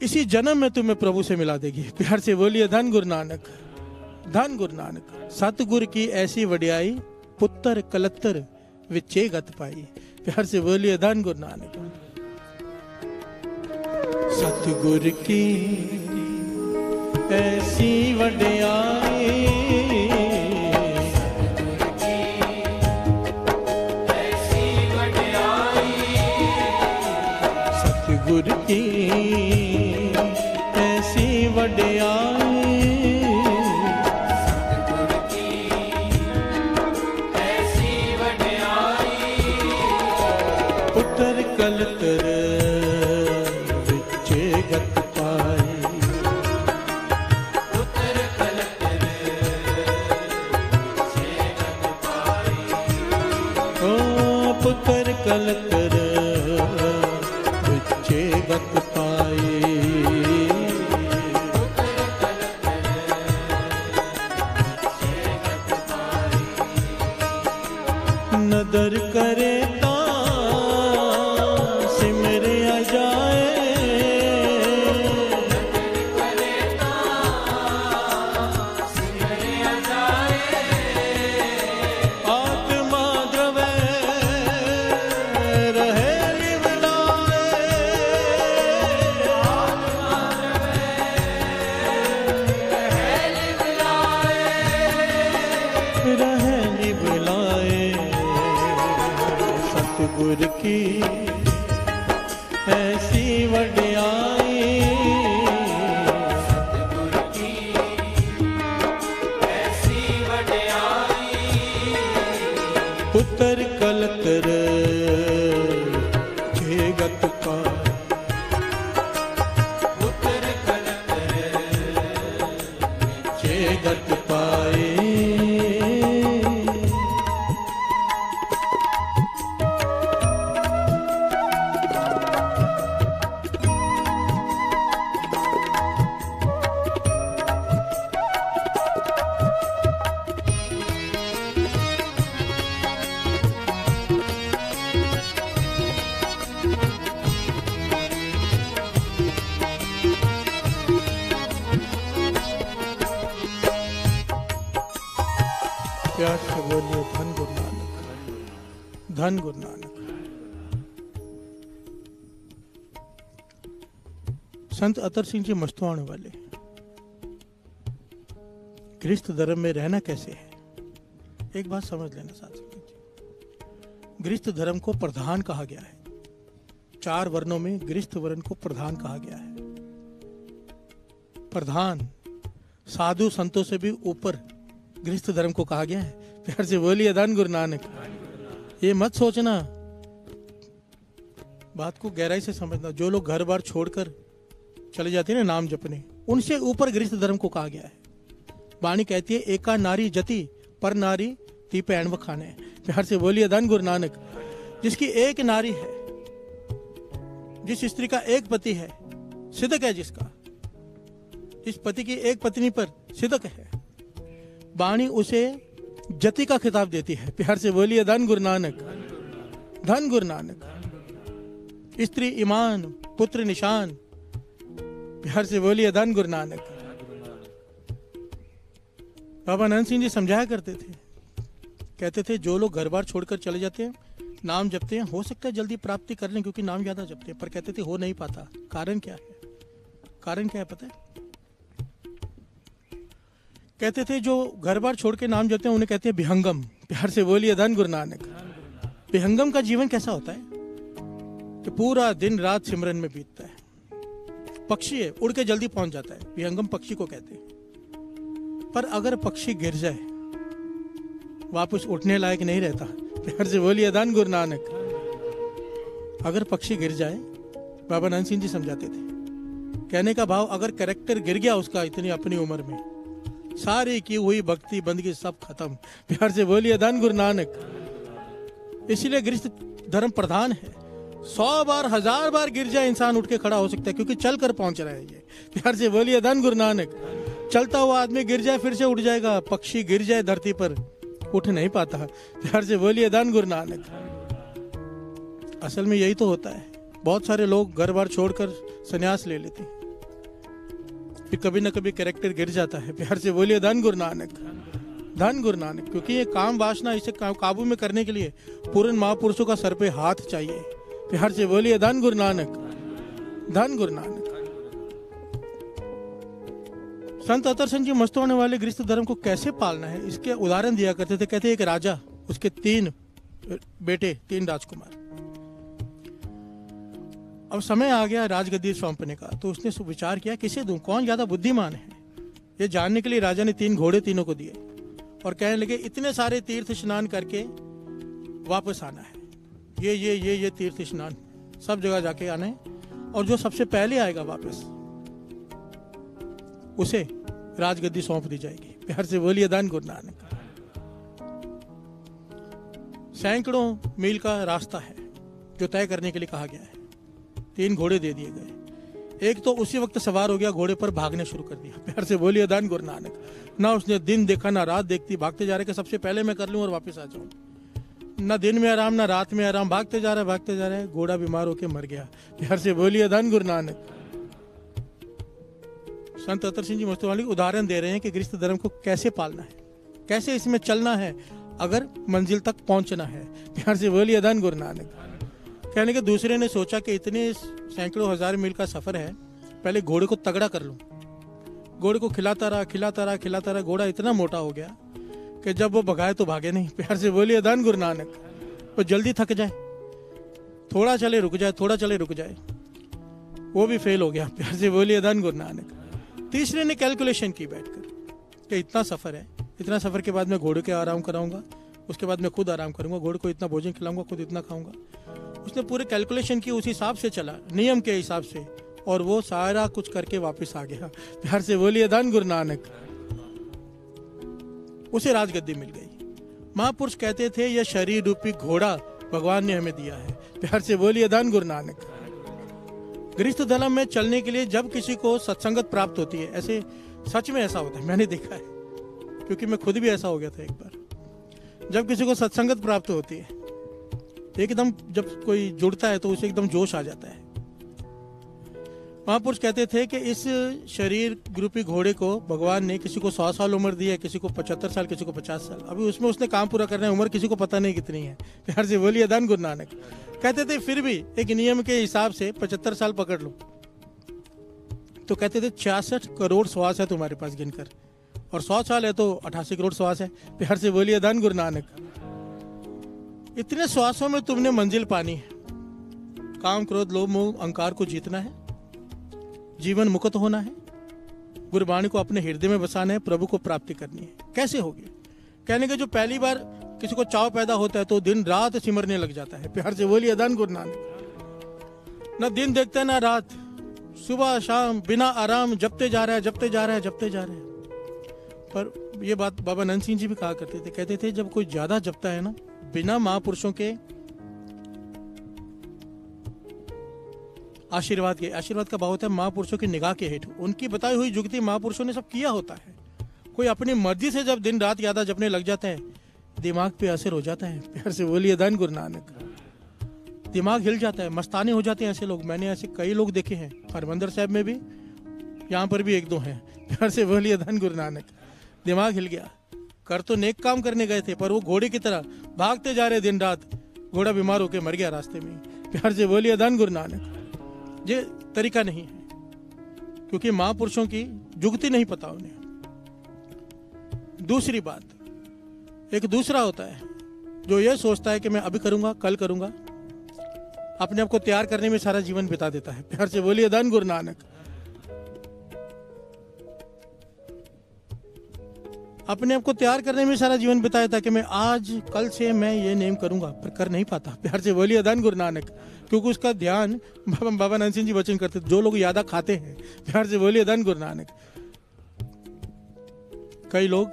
इसी जन्म में तुम्हें प्रभु से मिला देगी। प्यार से बोलिए धन गुरु नानक, धन गुरु नानक। सतगुरु की ऐसी वडियाई, पुत्र कलत्तर विचे गत पाई। प्यार से बोलिए धन गुरु नानक। सतगुरु की ऐसी वडियाई, सतगुरु की ऐसी वडियाई, कलतर विचे गत पाई, पुत्र कलतर विचे गत पाई, ओ पुत्र कलतर विचे गत पाई, पुत्र कलतर विचे गत पाई, नदर करे सतगुरु की ऐसी वडियाई, सतगुरु की ऐसी वडियाई, पुत्र कलतर विचे गत पाए। पुत्र कलतर चे गत पाए। प्यार से बोलिए धन गुरु नानक, धन गुरु नानक। संत अतर सिंह जी मस्तवाण वाले गृहस्थ धर्म में रहना कैसे है, एक बात समझ लेना साथ साथ। गृहस्थ धर्म को प्रधान कहा गया है, 4 वर्णों में गृहस्थ वर्ण को प्रधान कहा गया है। प्रधान साधु संतों से भी ऊपर गृहस्थ धर्म को कहा गया है। प्यार से बोलिए धन गुरु नानक। ये मत सोचना, बात को गहराई से समझना। जो लोग घर बार छोड़कर चले जाते हैं ना नाम जपने, उनसे ऊपर गृहस्थ धर्म को कहा गया है। वाणी कहती है एका नारी जति पर नारी ती पैण व खाने। प्यार से बोलिए धन गुरु नानक। जिसकी एक नारी है, जिस स्त्री का एक पति है, सिदक है जिसका, जिस पति की एक पत्नी पर सिदक है, वाणी उसे जति का खिताब देती है। प्यार से बोलिए धन गुरु नानक, धन गुरु नानक। स्त्री ईमान, पुत्र निशान। प्यार से बोलिए धन गुरु नानक। बाबा नंद सिंह जी समझाया करते थे, कहते थे जो लोग घर बार छोड़कर चले जाते हैं, नाम जपते हैं, हो सकता है जल्दी प्राप्ति कर लें क्योंकि नाम ज्यादा जपते हैं, पर कहते थे हो नहीं पाता। कारण क्या है? कारण क्या है पता है? कहते थे जो घर बार छोड़ के नाम जपते हैं उन्हें कहते हैं विहंगम। प्यार से बोलिए धन गुरु नानक। विहंगम का जीवन कैसा होता है कि पूरा दिन रात सिमरन में बीतता है। पक्षी है, उड़ के जल्दी पहुंच जाता है, विहंगम पक्षी को कहते हैं। पर अगर पक्षी गिर जाए, वापस उठने लायक नहीं रहता। प्यार से बोलिए धन गुरु नानक। अगर पक्षी गिर जाए, बाबा नंद सिंह जी समझाते थे, कहने का भाव अगर कैरेक्टर गिर गया उसका इतनी अपनी उम्र में, सारी की हुई भक्ति बंदगी सब खत्म। प्यार से बोलिए धन गुरु नानक। इसीलिए गृहस्थ धर्म प्रधान है। 100 बार 1000 बार गिर जाए इंसान उठ के खड़ा हो सकता है क्योंकि चल कर पहुंच रहा है ये। प्यार से बोलिए धन गुरु नानक। चलता हुआ आदमी गिर जाए फिर से उठ जाएगा, पक्षी गिर जाए धरती पर उठ नहीं पाता। प्यार से बोलिए धन गुरु नानक। असल में यही तो होता है। बहुत सारे लोग घर बार छोड़कर संन्यास ले लेते हैं, फिर कभी ना कभी कैरेक्टर गिर जाता है। प्यार से बोलिए धन गुरु नानक, धन गुरु नानक। क्योंकि ये काम वासना इसे काबू में करने के लिए पूर्ण महापुरुषों का सर पे हाथ चाहिए। प्यार से बोलिए धन गुरु नानक, धन गुरु नानक। संत अतर सिंह जी मस्तवाने वाले गृहस्थ धर्म को कैसे पालना है इसके उदाहरण दिया करते थे। कहते एक राजा, उसके 3 बेटे, 3 राजकुमार। अब समय आ गया राजगद्दी सौंपने का, तो उसने विचार किया किसे दूं, कौन ज्यादा बुद्धिमान है। ये जानने के लिए राजा ने 3 घोड़े तीनों को दिए और कहने लगे इतने सारे तीर्थ स्नान करके वापस आना है। ये तीर्थ स्नान सब जगह जाके आना है, और जो सबसे पहले आएगा वापस उसे राजगद्दी सौंप दी जाएगी। प्यार से बोलिए धन गुरु नानक। सैकड़ों मील का रास्ता है जो तय करने के लिए कहा गया है। 3 घोड़े दे दिए गए। एक तो उसी वक्त सवार हो गया, घोड़े पर भागने शुरू कर दिया। प्यार से बोलिए धन गुरु नानक। ना उसने दिन देखा ना रात देखती, भागते जा रहे कि सबसे पहले मैं कर लूं और वापस आ जाऊं। ना दिन में आराम ना रात में आराम, भागते जा रहा है। घोड़ा बीमार होकर मर गया। प्यार से बोलिए धन गुरु नानक। संत अतर सिंह जी मस्तवाले उदाहरण दे रहे हैं कि गृहस्थ धर्म को कैसे पालना है, कैसे इसमें चलना है अगर मंजिल तक पहुंचना है। प्यार से बोलिए धन गुरु नानक। कहने के दूसरे ने सोचा कि इतने सैकड़ों 1000 मील का सफर है, पहले घोड़े को तगड़ा कर लूं। घोड़े को खिलाता रहा। घोड़ा इतना मोटा हो गया कि जब वो भगाए तो भागे नहीं। प्यार से बोलिए धन गुरु नानक। वो जल्दी थक जाए, थोड़ा चले रुक जाए, वो भी फेल हो गया। प्यार से बोलिए धन गुरु नानक। तीसरे ने कैलकुलेशन की बैठकर कि इतना सफर है, इतना सफर के बाद मैं घोड़े के आराम कराऊंगा, उसके बाद मैं खुद आराम करूंगा, घोड़े को इतना भोजन खिलाऊंगा, खुद इतना खाऊंगा। उसने पूरे कैलकुलेशन की, उस हिसाब से चला, नियम के हिसाब से, और वो सारा कुछ करके वापस आ गया। प्यार से बोलिए धन गुरु नानक। उसे राजगद्दी मिल गई। महापुरुष कहते थे यह शरीर रूपी घोड़ा भगवान ने हमें दिया है। प्यार से बोलिए धन गुरु नानक। गृहस्थ धर्म में चलने के लिए जब किसी को सत्संगत प्राप्त होती है, ऐसे सच में ऐसा होता है, मैंने देखा है, क्योंकि मैं खुद भी ऐसा हो गया था एक बार। जब किसी को सत्संगत प्राप्त होती है, एकदम जब कोई जुड़ता है तो उसे एकदम जोश आ जाता है। महापुरुष कहते थे कि इस शरीर रूपी घोड़े को भगवान ने किसी को 100 साल उम्र दी है, किसी को 75 साल, किसी को 50 साल। अभी उसमें उसने काम पूरा करना है, उम्र किसी को पता नहीं कितनी है। प्यार से बोलिए धन गुरु नानक। कहते थे फिर भी एक नियम के हिसाब से 75 साल पकड़ लो, तो कहते थे 66 करोड़ श्वास है तुम्हारे पास गिनकर, और 100 साल है तो 88 करोड़ श्वास है। प्यार से बोलिए धन गुरु नानक। इतने श्वासों में तुमने मंजिल पानी है। काम क्रोध लोभ मोह अहंकार को जीतना है, जीवन मुक्त होना है, गुरबाणी को अपने हृदय में बसाना है, प्रभु को प्राप्ति करनी है। कैसे होगी? कहने के जो पहली बार किसी को चाव पैदा होता है तो दिन रात सिमरने लग जाता है। प्यार से बोलिए धन गुरु नानक। ना दिन देखता है ना रात, सुबह शाम बिना आराम जपते जा रहा है, जपते जा रहा है, जपते जा रहा है। पर ये बात बाबा नंद सिंह जी भी कहा करते थे, कहते थे जब कोई ज्यादा जपता है ना, बिना महापुरुषों के आशीर्वाद के, आशीर्वाद का भाव होता है महापुरुषों की निगाह के हेठ, उनकी बताई हुई जुगती महापुरुषों ने सब किया होता है। कोई अपनी मर्जी से जब दिन रात ज्यादा जपने लग जाता है, दिमाग पे असर हो जाता है। प्यार से बोलिए धन गुरु नानक। दिमाग हिल जाता है, मस्ताने हो जाते हैं ऐसे लोग। मैंने ऐसे कई लोग देखे हैं, हरमंदिर साहब में भी, यहाँ पर भी एक दो हैं। प्यार से बोलिए धन गुरु नानक। दिमाग हिल गया, कर तो नेक काम करने गए थे, पर वो घोड़े की तरह भागते जा रहे दिन रात, घोड़ा बीमार होकर मर गया रास्ते में। प्यार से बोलिए धन गुरु नानक। ये तरीका नहीं है, क्योंकि महापुरुषों की जुगती नहीं पता उन्हें। दूसरी बात, एक दूसरा होता है जो ये सोचता है कि मैं अभी करूंगा, कल करूंगा, अपने आप को तैयार करने में सारा जीवन बिता देता है। प्यार से बोलिए धन गुरु नानक। अपने आप को तैयार करने में सारा जीवन बिताया था कि मैं आज कल से मैं ये नेम करूंगा, पर कर नहीं पाता। प्यार से बोलिए धन गुरु नानक। क्योंकि उसका ध्यान, बाबा नंद सिंह जी वचन करते, जो लोग ज्यादा खाते हैं, प्यार से बोलिए धन गुरु नानक। कई लोग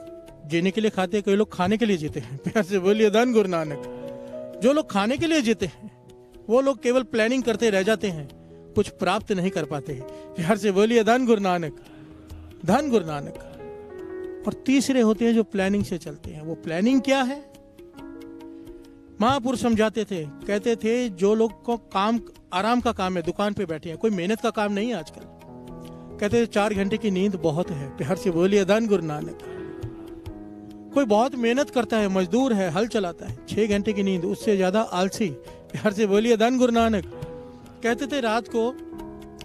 जीने के लिए खाते हैं, कई लोग खाने के लिए जीते हैं। प्यार से बोलिए धन गुरु नानक। जो लोग खाने के लिए जीते हैं वो लोग केवल प्लानिंग करते रह जाते हैं, कुछ प्राप्त नहीं कर पाते हैं। प्यार से बोलिए धन गुरु नानक, धन गुरु नानक। और तीसरे होते हैं जो प्लानिंग से चलते हैं। वो प्लानिंग क्या है? महापुरुष समझाते थे, कहते थे जो लोग को काम आराम का काम है, दुकान पे बैठे हैं, कोई मेहनत का काम नहीं है आजकल। कहते थे 4 घंटे की नींद बहुत है। प्यार से बोलिए धन गुरु नानक। कोई बहुत मेहनत करता है, मजदूर है, हल चलाता है, 6 घंटे की नींद, उससे ज्यादा आलसी। प्यार से बोलिए धन गुरु नानक। कहते थे रात को,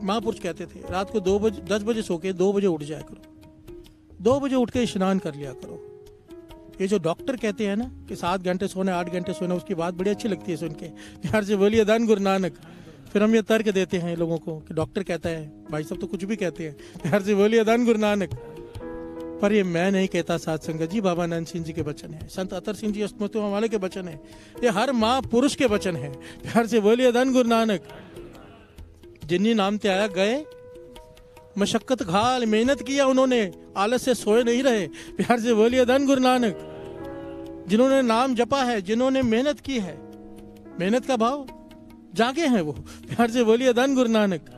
महापुरुष कहते थे रात को 10 बजे सो के 2 बजे उठ जाया करो, 2 बजे उठ के स्नान कर लिया करो। ये जो डॉक्टर कहते हैं ना कि 7 घंटे सोना, 8 घंटे सोना, उसकी बात बड़ी अच्छी लगती है सुन के। प्यार से बोलिए धन गुरु नानक। फिर हम ये तर्क देते हैं लोगों को कि डॉक्टर कहता है, भाई सब तो कुछ भी कहते हैं। प्यार से बोलिए धन गुरु नानक। पर ये मैं नहीं कहता, साध संगत जी, बाबा नंद सिंह जी के वचन है, संत अतर सिंह जी अस्मृतों वाले के वचन है, ये हर महापुरुष के वचन है। प्यार से बोलिए धन गुरु नानक। जिन्नी नाम ते आया गए, मशक्कत घाल, मेहनत किया उन्होंने, आलस से सोए नहीं रहे। प्यार से बोलिए धन गुरु नानक। जिन्होंने नाम जपा है, जिन्होंने मेहनत की है, मेहनत का भाव जागे हैं वो। प्यार से बोलिए धन गुरु नानक।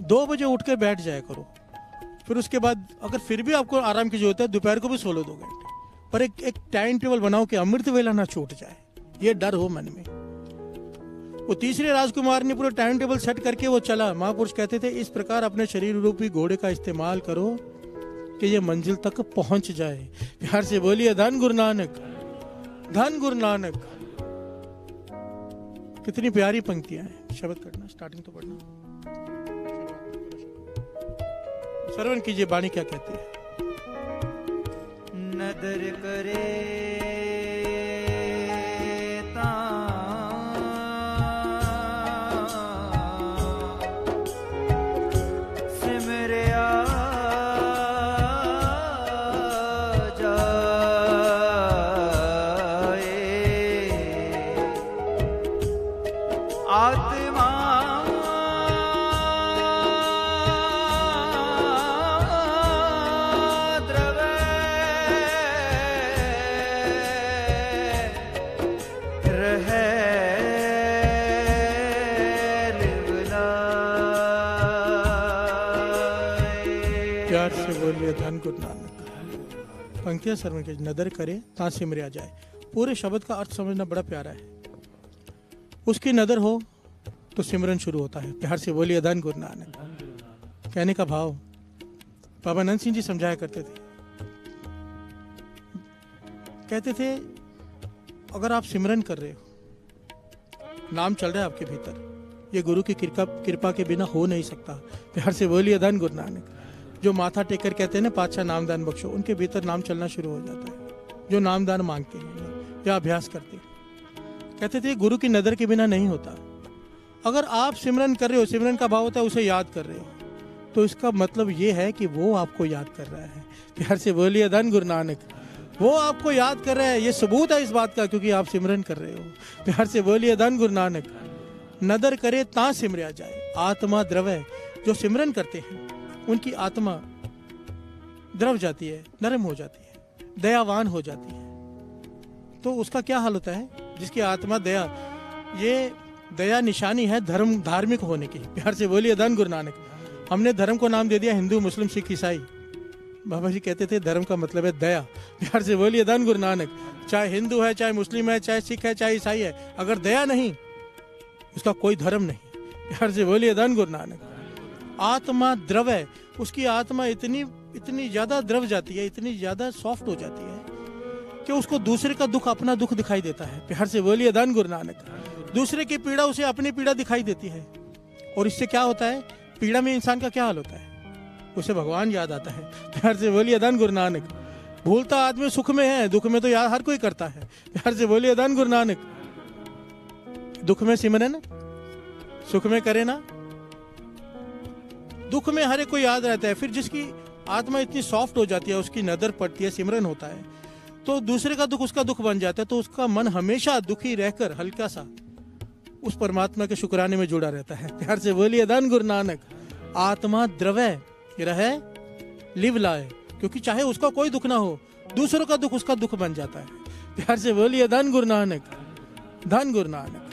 2 बजे उठ के बैठ जाया करो, फिर उसके बाद अगर फिर भी आपको आराम की जरूरत है, दोपहर को भी सो लो 2 घंटे, पर एक टाइम टेबल बनाओ कि अमृत वेला ना छूट जाए, ये डर हो मन में। वो तीसरे राजकुमार ने पूरा टाइम टेबल सेट करके वो चला। महापुरुष कहते थे इस प्रकार अपने शरीर रूपी घोड़े का इस्तेमाल करो कि ये मंजिल तक पहुंच जाए। प्यार से बोलिए धन गुरु नानक, धन गुरु नानक। कितनी प्यारी पंक्तियां हैं। शब्द करना, स्टार्टिंग तो पढ़ना, श्रवण कीजिए वाणी क्या कहती है। नदर करे आत्मा द्रवे रहे प्यार से बोलिए धन गुरु नानक। पंक्तियां श्रवण की नदर करे ता सिमरिया जाए। पूरे शब्द का अर्थ समझना बड़ा प्यारा है। उसकी नदर हो तो सिमरन शुरू होता है। प्यार से बोलिए धन गुरु नानक। कहने का भाव बाबा नंद सिंह जी समझाया करते थे। कहते थे अगर आप सिमरन कर रहे हो, नाम चल रहा है आपके भीतर, ये गुरु की कृपा के बिना हो नहीं सकता। प्यार से बोलिए धन गुरु नानक। जो माथा टेक कर कहते हैं ना पातशाह नामदान बख्शो, उनके भीतर नाम चलना शुरू हो जाता है। जो नामदान मांगते हैं या अभ्यास करते हैं, कहते थे गुरु की नज़र के बिना नहीं होता। अगर आप सिमरन कर रहे हो, सिमरन का भाव होता है उसे याद कर रहे हो, तो इसका मतलब ये है कि वो आपको याद कर रहा है। प्यार से बोलिए धन गुरु नानक। वो आपको याद कर रहा है, ये सबूत है इस बात का, क्योंकि आप सिमरन कर रहे हो। प्यार से बोलिए धन गुरु नानक। नदर करे ता सिमरिया जाए। आत्मा द्रव है। जो सिमरन करते हैं उनकी आत्मा द्रव जाती है, नरम हो जाती है, दयावान हो जाती है। तो उसका क्या हाल होता है? जिसकी आत्मा दया, ये दया निशानी है धर्म धार्मिक होने की। प्यार से बोलिए धन गुरु नानक। हमने धर्म को नाम दे दिया हिंदू, मुस्लिम, सिख, ईसाई। बाबा जी कहते थे धर्म का मतलब है दया। प्यार से बोलिए धन गुरु नानक। चाहे हिंदू है, चाहे मुस्लिम है, चाहे सिख है, चाहे ईसाई है, अगर दया नहीं उसका कोई धर्म नहीं। प्यार से बोलिए धन गुरु नानक। आत्मा द्रव है। उसकी आत्मा इतनी ज्यादा द्रव जाती है, इतनी ज्यादा सॉफ्ट हो जाती है कि उसको दूसरे का दुख अपना दुख दिखाई देता है। प्यार से बोलिए धन गुरु नानक। दूसरे की पीड़ा उसे अपनी पीड़ा दिखाई देती है। और इससे क्या होता है? पीड़ा में इंसान का क्या हाल होता है? उसे भगवान याद आता है। प्यार से बोलिए धन गुरु नानक। भूलता आदमी सुख में है, दुख में तो याद हर कोई करता है। प्यार से बोलिए धन गुरु नानक। दुख में सिमरन, सुख में करे ना। दुख में हर एक को याद रहता है। फिर जिसकी आत्मा इतनी सॉफ्ट हो जाती है, उसकी नजर पड़ती है, सिमरन होता है, तो दूसरे का दुख उसका दुख बन जाता है। तो उसका मन हमेशा दुखी रहकर हल्का सा उस परमात्मा के शुक्राने में जुड़ा रहता है। प्यार से बोलिए धन गुरु नानक। आत्मा द्रवय रहे लिव लाए, क्योंकि चाहे उसका कोई दुख ना हो, दूसरों का दुख उसका दुख बन जाता है। प्यार से बोलिए धन गुरु नानक। धन गुरु नानक।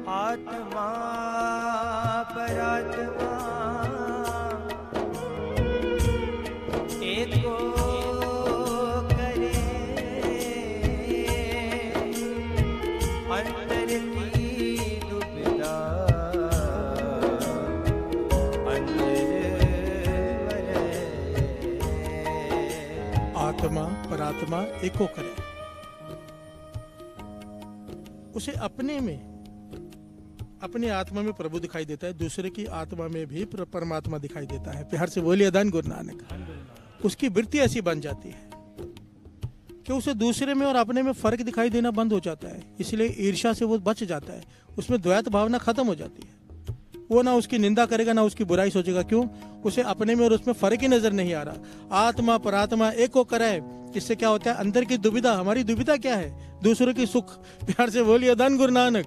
आत्मा परात्मा एको करे अंतर की दुविधा आत्मा परात्मा एको करे। उसे अपने में, अपनी आत्मा में प्रभु दिखाई देता है, दूसरे की आत्मा में भी परमात्मा दिखाई देता है। प्यार से बोलिए धन गुरु नानक। उसकी वृत्ति ऐसी बन जाती है कि उसे दूसरे में और अपने में फर्क दिखाई देना बंद हो जाता है। इसलिए ईर्ष्या से वो बच जाता है। उसमें द्वैत भावना खत्म हो जाती है। वो ना उसकी निंदा करेगा, ना उसकी बुराई सोचेगा। क्यों? उसे अपने में और उसमें फर्क ही नजर नहीं आ रहा। आत्मा परात्मा एक को करे। इससे क्या होता है? अंदर की दुविधा, हमारी दुविधा क्या है? दूसरों की सुख। प्यार से बोलिए धन गुरु नानक।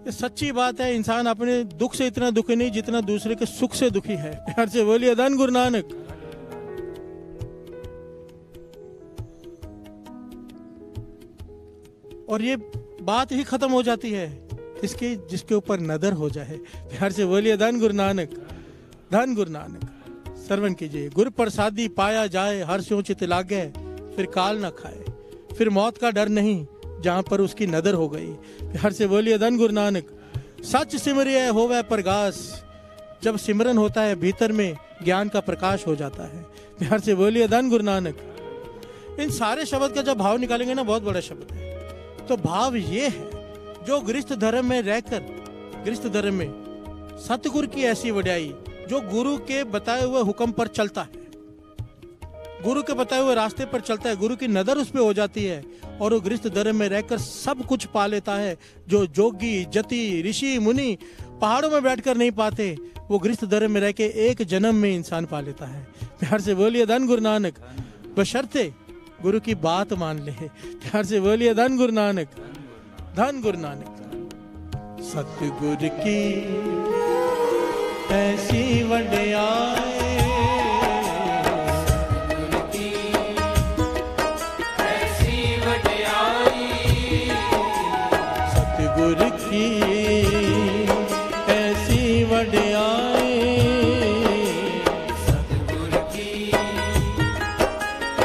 ये सच्ची बात है। इंसान अपने दुख से इतना दुखी नहीं जितना दूसरे के सुख से दुखी है। प्यार से बोलिए धन गुरु नानक। और ये बात ही खत्म हो जाती है इसके जिसके ऊपर नदर हो जाए। प्यार से बोलिए धन गुरु नानक। धन गुरु नानक। श्रवण कीजिए। गुरु प्रसादी पाया जाए, हर स्यों चित लागे, फिर काल न खाए, फिर मौत का डर नहीं, जहां पर उसकी नदर हो गई। प्यार से बोलिए धन गुरु नानक। सच सिमरिय होवे प्रकाश। जब सिमरन होता है भीतर में ज्ञान का प्रकाश हो जाता है। प्यार से बोलिए धन गुरु नानक। इन सारे शब्द का जब भाव निकालेंगे ना, बहुत बड़ा शब्द है। तो भाव ये है, जो गृहस्थ धर्म में रहकर, गृहस्थ धर्म में सतगुरु की ऐसी वड्याई, जो गुरु के बताए हुए हुक्म पर चलता है, गुरु के बताए हुए रास्ते पर चलता है, गुरु की नजर उस पे हो जाती है और वो गृहस्थ धर्म में रहकर सब कुछ पा लेता है। जो जोगी, जति, ऋषि, मुनि पहाड़ों में बैठकर नहीं पाते, वो गृहस्थ धर्म में रह के एक जन्म में इंसान पा लेता है। प्यार से बोलिए धन गुरु नानक। बशर्ते गुरु की बात मान ले। प्यार से बोलिए धन गुरु नानक। धन गुरु नानक। सतगुर की ऐसी वड्याई, सतगुर की ऐसी वड्याई, सतगुर की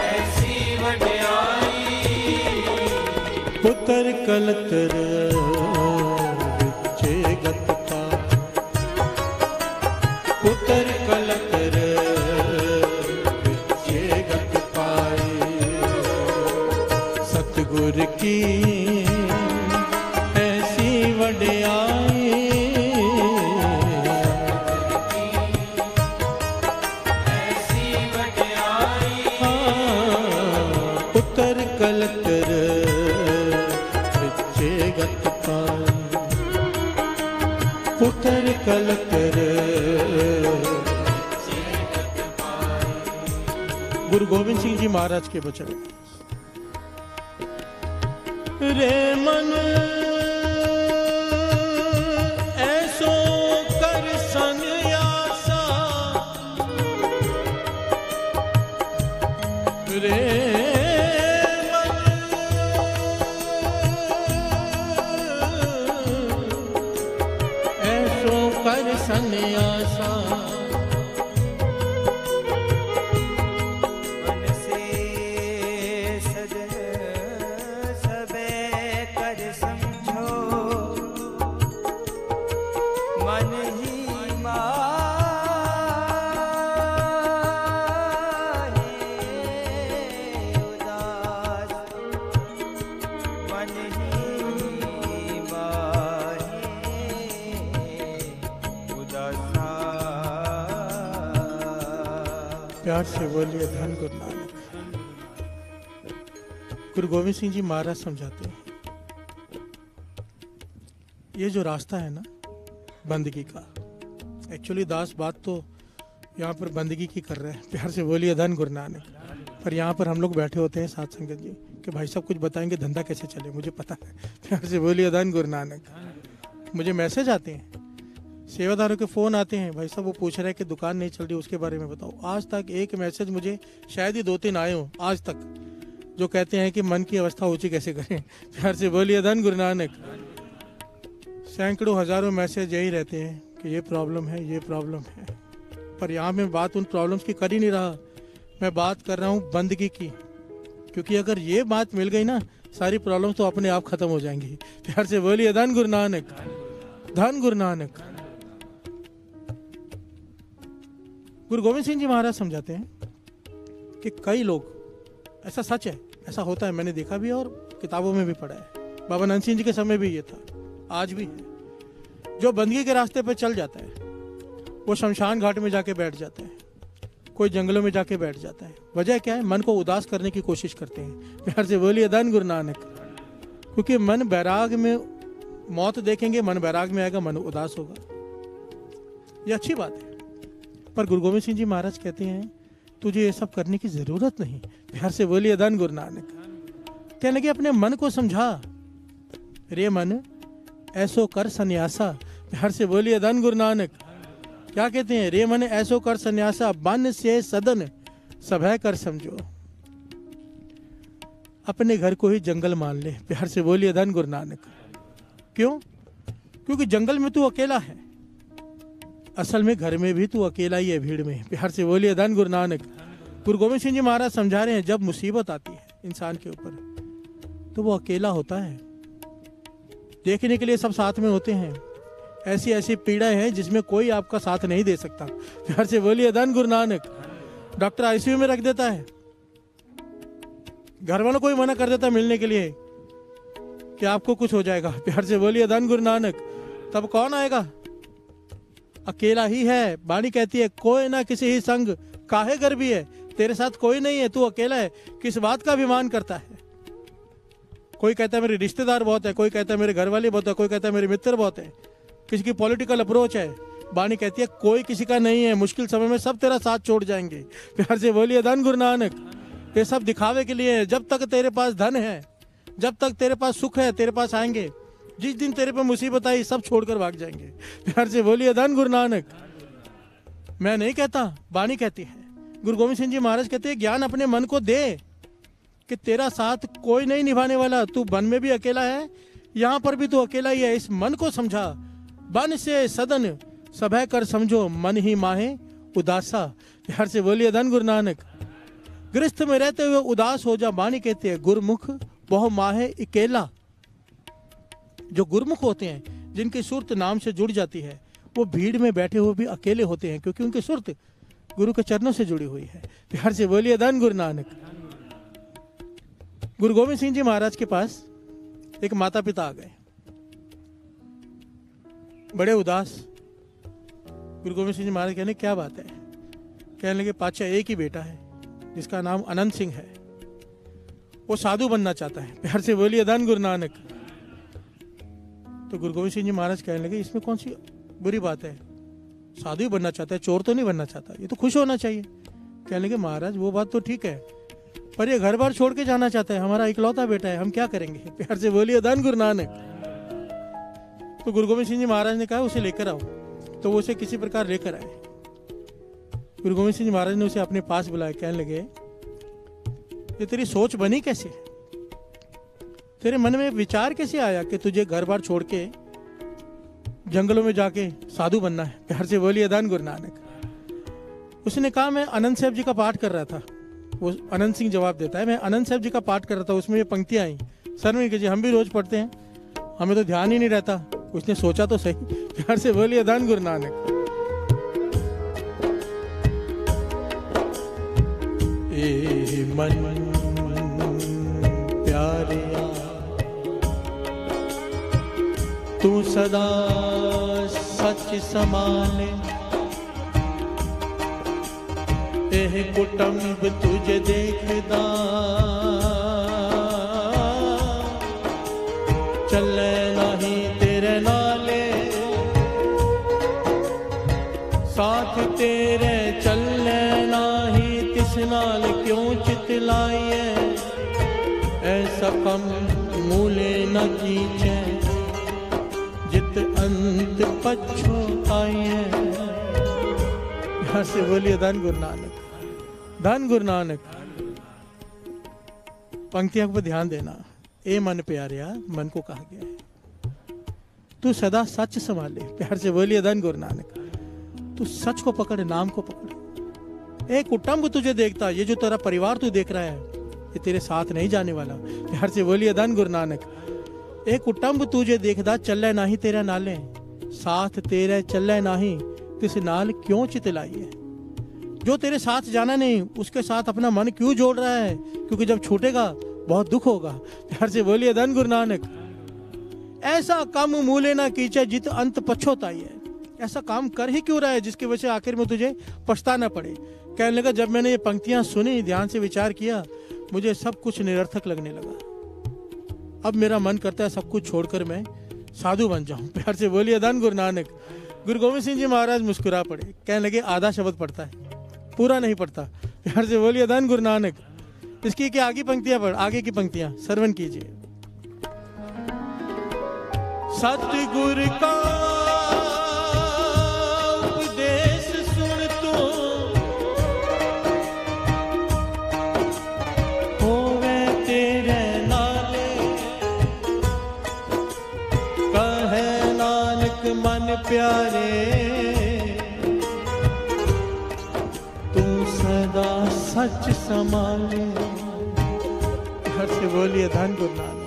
ऐसी वड्याई, पुत्र कलतर विचे गत पा, पुत्र कलतर विचे गत पाए, सतगुर की ऐसी वड्याई, ऐसी वड्याई, पुत्र कलतर विचे गत पाए, पुत्र कलतर। गुरु गोविंद सिंह जी महाराज के वचन। रे मन ऐसो कर संन्यासा, रे मन ऐसो कर संन्यासा, मन से सजन सबे कर समझो, मन ही माहे उदास, मन ही माहे उदासा। प्यार से बोलिए धन गुरु नानक। गुरु गोविंद सिंह जी महाराज समझाते हैं, ये जो रास्ता है ना बंदगी का, एक्चुअली दास बात तो यहाँ पर बंदगी की कर रहे हैं, प्यार से बोलिए धन गुरु नानक। पर यहाँ पर हम लोग बैठे होते हैं साथ संगत जी कि भाई साहब कुछ बताएंगे धंधा कैसे चले, मुझे पता है, प्यार से बोलिए धन गुरु नानक। मुझे मैसेज आते हैं, सेवादारों के फ़ोन आते हैं, भाई साहब वो पूछ रहे हैं कि दुकान नहीं चल रही उसके बारे में बताओ। आज तक एक मैसेज मुझे शायद ही 2-3 आए हो आज तक, जो कहते हैं कि मन की अवस्था ऊंची कैसे करें, प्यार से बोलिए धन गुरु नानक। सैकड़ों हजारों मैसेज यही रहते हैं कि ये प्रॉब्लम है, ये प्रॉब्लम है। पर यहाँ मैं बात उन प्रॉब्लम्स की कर ही नहीं रहा, मैं बात कर रहा हूँ बंदगी की, क्योंकि अगर ये बात मिल गई ना सारी प्रॉब्लम्स तो अपने आप खत्म हो जाएंगी। प्यार से बोलिए धन गुरु नानक, धन गुरु नानक। गुरु गोविंद सिंह जी महाराज समझाते हैं कि कई लोग, ऐसा सच है, ऐसा होता है, मैंने देखा भी और किताबों में भी पढ़ा है, बाबा नंद सिंह जी के समय भी ये था, आज भी है। जो बंदगी के रास्ते पर चल जाता है वो शमशान घाट में जाके बैठ जाता है, कोई जंगलों में जाके बैठ जाता है। वजह क्या है? मन को उदास करने की कोशिश करते हैं। प्यार से बोलिए धन गुरु नानक। क्योंकि मन बैराग में, मौत देखेंगे मन बैराग में आएगा, मन उदास होगा, ये अच्छी बात है। पर गुरु गोविंद सिंह जी महाराज कहते हैं तुझे ये सब करने की जरूरत नहीं। प्यार से बोलिए धन गुरु नानक। कहने लगे अपने मन को समझा, रे मन ऐसो कर सन्यासा। प्यार से बोलिए धन गुरु नानक। क्या कहते हैं? रे मन ऐसो कर सन्यासा, बन से सदन सभय कर समझो। अपने घर को ही जंगल मान ले। प्यार से बोलिए धन गुरु नानक। क्यों? क्योंकि जंगल में तू अकेला है, असल में घर में भी तू अकेला ही है, भीड़ में। प्यार से बोलिए धन गुरु नानक। गुरु गोविंद सिंह जी महाराज समझा रहे हैं, जब मुसीबत आती है इंसान के ऊपर तो वो अकेला होता है, देखने के लिए सब साथ में होते हैं। ऐसी ऐसी पीड़ाएं हैं जिसमें कोई आपका साथ नहीं दे सकता। प्यार से बोलिए धन गुरु नानक। डॉक्टर आईसीयू में रख देता है, घर वालों को ही मना कर देता है मिलने के लिए कि आपको कुछ हो जाएगा। प्यार से बोलिए धन गुरु नानक। तब कौन आएगा? अकेला ही है। वाणी कहती है कोई ना किसी ही संग काहे गर्भी है। तेरे साथ कोई नहीं है, तू अकेला है, किस बात का अभिमान करता है? कोई कहता है मेरे रिश्तेदार बहुत है, कोई कहता है मेरे घर वाले बहुत है, कोई कहता है मेरे मित्र बहुत है, किसी की पॉलिटिकल अप्रोच है। वाणी कहती है कोई किसी का नहीं है, मुश्किल समय में सब तेरा साथ छोड़ जाएंगे। प्यार से बोलिए धन गुरु नानक। ये सब दिखावे के लिए है। जब तक तेरे पास धन है, जब तक तेरे पास सुख है, तेरे पास आएंगे, जिस दिन तेरे पे मुसीबत आई सब छोड़कर भाग जाएंगे। प्यार से बोलिए धन गुरु नानक। मैं नहीं कहता, वाणी कहती है। गुरु गोविंद सिंह जी महाराज कहते हैं ज्ञान अपने मन को दे कि तेरा साथ कोई नहीं निभाने वाला, तू वन में भी अकेला है, यहाँ पर भी तू अकेला ही है। इस मन को समझा, बन से सदन सभय कर समझो, मन ही माहे उदासा। प्यार से बोलिए धन गुरु नानक। गृहस्थ में रहते हुए उदास हो जा, वाणी कहते हैं गुरमुख बहु माहे अकेला। जो गुरमुख होते हैं, जिनकी सुरत नाम से जुड़ जाती है, वो भीड़ में बैठे हुए भी अकेले होते हैं, क्योंकि उनकी सुरत गुरु के चरणों से जुड़ी हुई है। प्यार से बोलिए धन गुरु नानक। गुरु गोविंद सिंह जी महाराज के पास एक माता पिता आ गए, बड़े उदास। गुरु गोविंद सिंह जी महाराज कहने क्या बात है? कहने लगे पाचा एक ही बेटा है जिसका नाम अनंत सिंह है, वो साधु बनना चाहता है। प्यार से बोलिए धन गुरु नानक। तो गुरु गोविंद सिंह जी महाराज कहने लगे इसमें कौन सी बुरी बात है? साधु ही बनना चाहता है, चोर तो नहीं बनना चाहता, ये तो खुश होना चाहिए। कहने लगे महाराज वो बात तो ठीक है, पर ये घर बार छोड़ के जाना चाहता है, हमारा इकलौता बेटा है, हम क्या करेंगे? प्यार से बोलिए धन गुरु नानक। तो गुरु गोविंद सिंह जी महाराज ने कहा उसे लेकर आओ। तो वो उसे किसी प्रकार लेकर आए। गुरु गोविंद सिंह जी महाराज ने उसे अपने पास बुलाया। कहने लगे ये तेरी सोच बनी कैसे? तेरे मन में विचार कैसे आया कि तुझे घर बार छोड़ के जंगलों में जाके साधु बनना है? प्यार से बोलिए धन गुरु नानक। उसने कहा मैं अनंत साहब जी का पाठ कर रहा था। वो अनंत सिंह जवाब देता है मैं अनंत साहब जी का पाठ कर रहा था, उसमें ये पंक्तियां आई। सर में जी हम भी रोज पढ़ते हैं, हमें तो ध्यान ही नहीं रहता। उसने सोचा तो सही। प्यार से बोलिए धन गुरु नानक। ए मन प्यारिया तू सदा सच संभाले, एह कुटुंब तुझे देखदा चले नहीं तेरे नाले, साथ तेरे चले नहीं तिस नाल क्यों चितलाइए, ऐसा कम मूले न कीचे जित अंत पछताइए। यहाँ से बोलिए धन गुरु नानक। धन गुरु नानक। पंक्तियों पर ध्यान देना। ए मन प्यारिया, मन को कहा गया है तू सदा सच संभाले। प्यार से बोलिए धन गुरु नानक। तू सच को पकड़, नाम को पकड़। एक कुटुंब तुझे देखता, ये जो तेरा परिवार तू देख रहा है ये तेरे साथ नहीं जाने वाला। प्यार से बोलिए धन गुरु नानक। एक कुटुंब तुझे देखदा चले नाही तेरा नाले, साथ तेरे चले नाही तिस नाल क्यों चितलाइए। जो तेरे साथ जाना नहीं उसके साथ अपना मन क्यों जोड़ रहा है? क्योंकि जब छूटेगा बहुत दुख होगा। प्यार से बोलिए धन गुरु नानक। ऐसा काम मूले ना कीचे जित अंत पछताई है। ऐसा काम कर ही क्यों रहा है जिसकी वजह से आखिर में तुझे पछताना पड़े। कहने लगा जब मैंने ये पंक्तियां सुनी, ध्यान से विचार किया, मुझे सब कुछ निरर्थक लगने लगा। अब मेरा मन करता है सब कुछ छोड़कर मैं साधु बन जाऊं। प्यार से बोलिए धन गुरु नानक। गुरु गोविंद सिंह जी महाराज मुस्कुरा पड़े। कहने लगे आधा शब्द पढ़ता है, पूरा नहीं पढ़ता। प्यार से बोलिए धन गुरु नानक। इसकी क्या आगे पंक्तियां पढ़, आगे की पंक्तियां श्रवण कीजिए। सतगुर का उपदेश सुन तू, होवे तेरे नाले, कहे नानक मन प्यारे, तू सदा सच संभाले। घर से बोलिए धन गुरु नानक।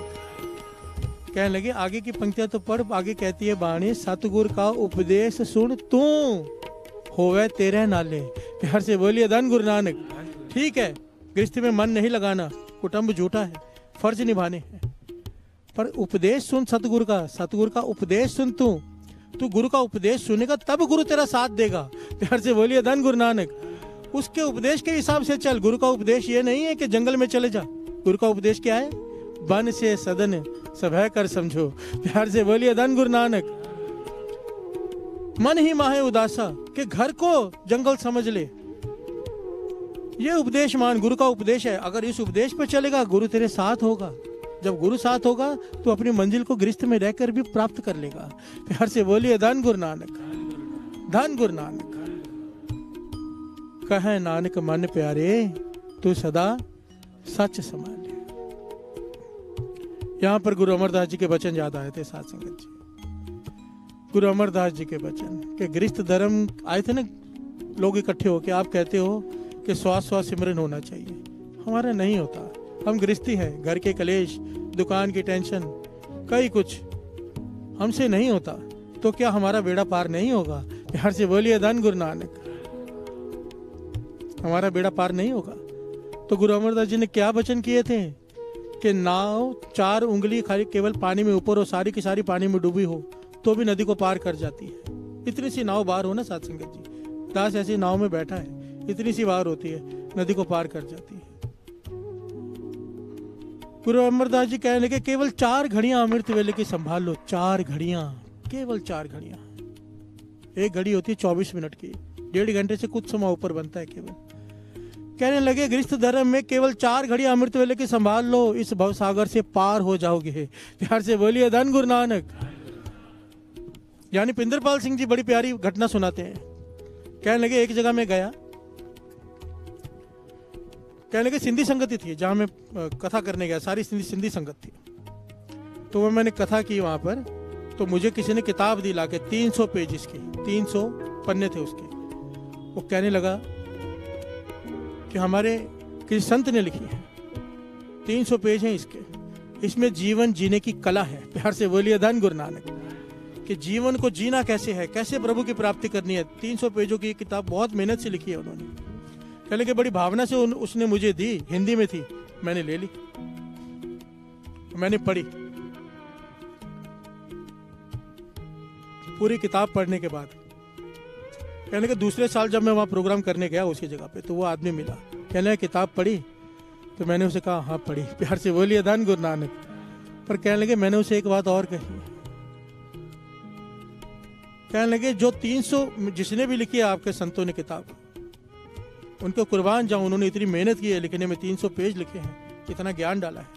कहने लगे आगे की पंक्तियां तो पढ़। आगे कहती है बाणी सतगुर का उपदेश सुन तू, होवे तेरे नाले। प्यार से बोलिए धन गुरु नानक। ठीक है, गृहस्थी में मन नहीं लगाना, कुटुंब झूठा है, फर्ज निभाने हैं, पर उपदेश सुन सतगुरु का। सतगुरु का उपदेश सुन तू गुरु का उपदेश सुनेगा तब गुरु तेरा साथ देगा। प्यार से बोलिए धन गुरु नानक। उसके उपदेश के हिसाब से चल। गुरु का उपदेश ये नहीं है कि जंगल में चले जा। गुरु का उपदेश क्या है? बन से सदन सभय कर समझो। प्यार से बोलिए धन गुरु नानक। मन ही माहे उदासा, कि घर को जंगल समझ ले, ये उपदेश मान। गुरु का उपदेश है, अगर इस उपदेश पे चलेगा गुरु तेरे साथ होगा। जब गुरु साथ होगा तो अपनी मंजिल को गृहस्थ में रहकर भी प्राप्त कर लेगा। प्यार से बोलिए धन गुरु नानक, धन गुरु नानक। कहे नानक मन प्यारे तू सदा सच संभाले। यहाँ पर गुरु अमरदास जी के वचन याद आए थे साथ संगत जी। गुरु अमरदास जी के वचन के गृहस्थ धर्म आए थे ना, लोग इकट्ठे होके आप कहते हो कि श्वास श्वास सिमरन होना चाहिए, हमारा नहीं होता। हम गृहस्थी हैं, घर के कलेश, दुकान की टेंशन, कई कुछ हमसे नहीं होता, तो क्या हमारा बेड़ा पार नहीं होगा? प्यार से बोलिए धन गुरु नानक, हमारा बेड़ा पार नहीं होगा। तो गुरु अमरदास जी ने क्या वचन किए थे कि नाव 4 उंगली खाली केवल पानी में ऊपर हो, सारी की सारी पानी में डूबी हो तो भी नदी को पार कर जाती है। इतनी सी नाव बाहर हो ना साथ संगत जी, दास ऐसी नाव में बैठा है, इतनी सी बाहर होती है, नदी को पार कर जाती है। गुरु अमरदास जी कहने लगे केवल 4 घड़ियां अमृत वेले की संभाल लो, 4 घड़ियां, केवल 4 घड़ियां। एक घड़ी होती है 24 मिनट की, 1.5 घंटे से कुछ समय ऊपर बनता है केवल। कहने लगे गृहस्थ धर्म में केवल 4 घड़ियां अमृत वेले की संभाल लो, इस भवसागर से पार हो जाओगे। प्यार से बोलिए धन गुरु नानक। यानी पिंदरपाल सिंह जी बड़ी प्यारी घटना सुनाते हैं। कहने लगे एक जगह में गया, कहने लगे सिंधी संगति थी जहां मैं कथा करने गया, सारी सिंधी संगत थी। तो वो मैंने कथा की वहां पर, तो मुझे किसी ने किताब दी लाके 300 पेजेस की, 300 पन्ने थे उसके। वो कहने लगा कि हमारे किसी संत ने लिखी है, 300 पेज हैं इसके, इसमें जीवन जीने की कला है। प्यार से बोलिए धन गुरु नानक, कि जीवन को जीना कैसे है, कैसे प्रभु की प्राप्ति करनी है। 300 पेजों की किताब बहुत मेहनत से लिखी है उन्होंने। कहने के बड़ी भावना से उसने मुझे दी, हिंदी में थी, मैंने ले ली, मैंने पढ़ी। पूरी किताब पढ़ने के बाद कहने के दूसरे साल जब मैं वहां प्रोग्राम करने गया उसी जगह पे, तो वो आदमी मिला, कहने लगा किताब पढ़ी? तो मैंने उसे कहा हाँ पढ़ी। प्यार से बोलिए धन गुरु नानक। पर कहने लगे मैंने उसे एक बात और कही, कहने लगे जो 300 जिसने भी लिखी है आपके संतों ने किताब, उनको कुर्बान जाऊं, उन्होंने इतनी मेहनत की है लिखने में, 300 पेज लिखे हैं, इतना ज्ञान डाला है।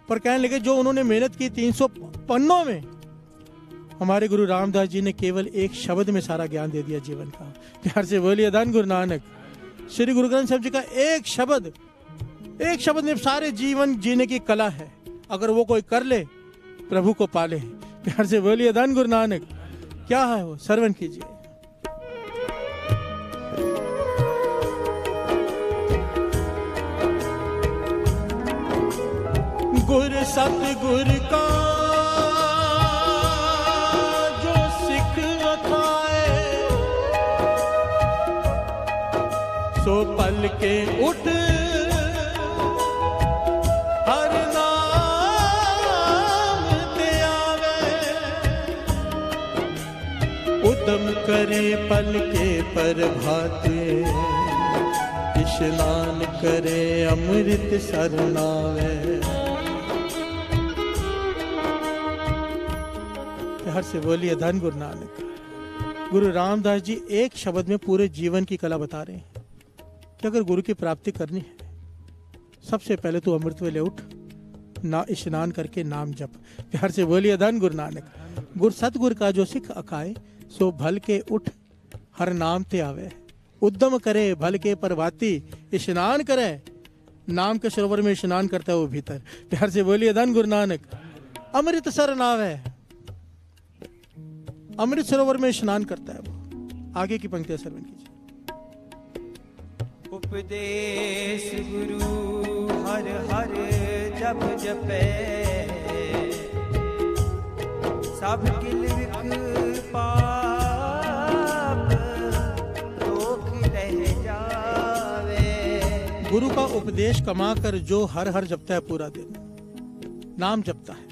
पर कहने लगे जो उन्होंने मेहनत की 300 पन्नों में, हमारे गुरु रामदास जी ने केवल एक शब्द में सारा ज्ञान दे दिया जीवन का। प्यार से बोलिए धन गुरु नानक। श्री गुरु ग्रंथ साहिब जी का एक शब्द में सारे जीवन जीने की कला है। अगर वो कोई कर ले प्रभु को पाले। प्यार से बोलिए धन गुरु नानक। क्या है वो, श्रवण कीजिए। गुर सतगुर का जो सिख अखाए, सो पल के उठ हर नाम ते आवे, उदम करे पल के प्रभाते, स्नान करे अमृत सरनावे। हर से बोलिए धन गुरु नानक। गुरु रामदास जी एक शब्द में पूरे जीवन की कला बता रहे हैं कि अगर गुरु की प्राप्ति करनी है, सबसे पहले तो अमृत वेले उठ, ना स्नान करके नाम जप। प्यार से बोलिए धन गुरु नानक। गुर सतगुर का जो सिख अखाए, सो भल के उठ हर नाम ते आवे, उद्यम करे भल के परवाती, स्नान करे नाम के सरोवर में स्नान करता है वो भीतर। प्यार से बोलिए धन गुरु नानक। अमृत सर नाव है, अमृत सरोवर में स्नान करता है वो। आगे की पंक्तियां श्रवण कीजिए। उपदेश गुरु हर हर जप जपे, सब किल विख पाप रोक रह जावे। गुरु का उपदेश कमा कर जो हर हर जपता है, पूरा दिन नाम जपता है,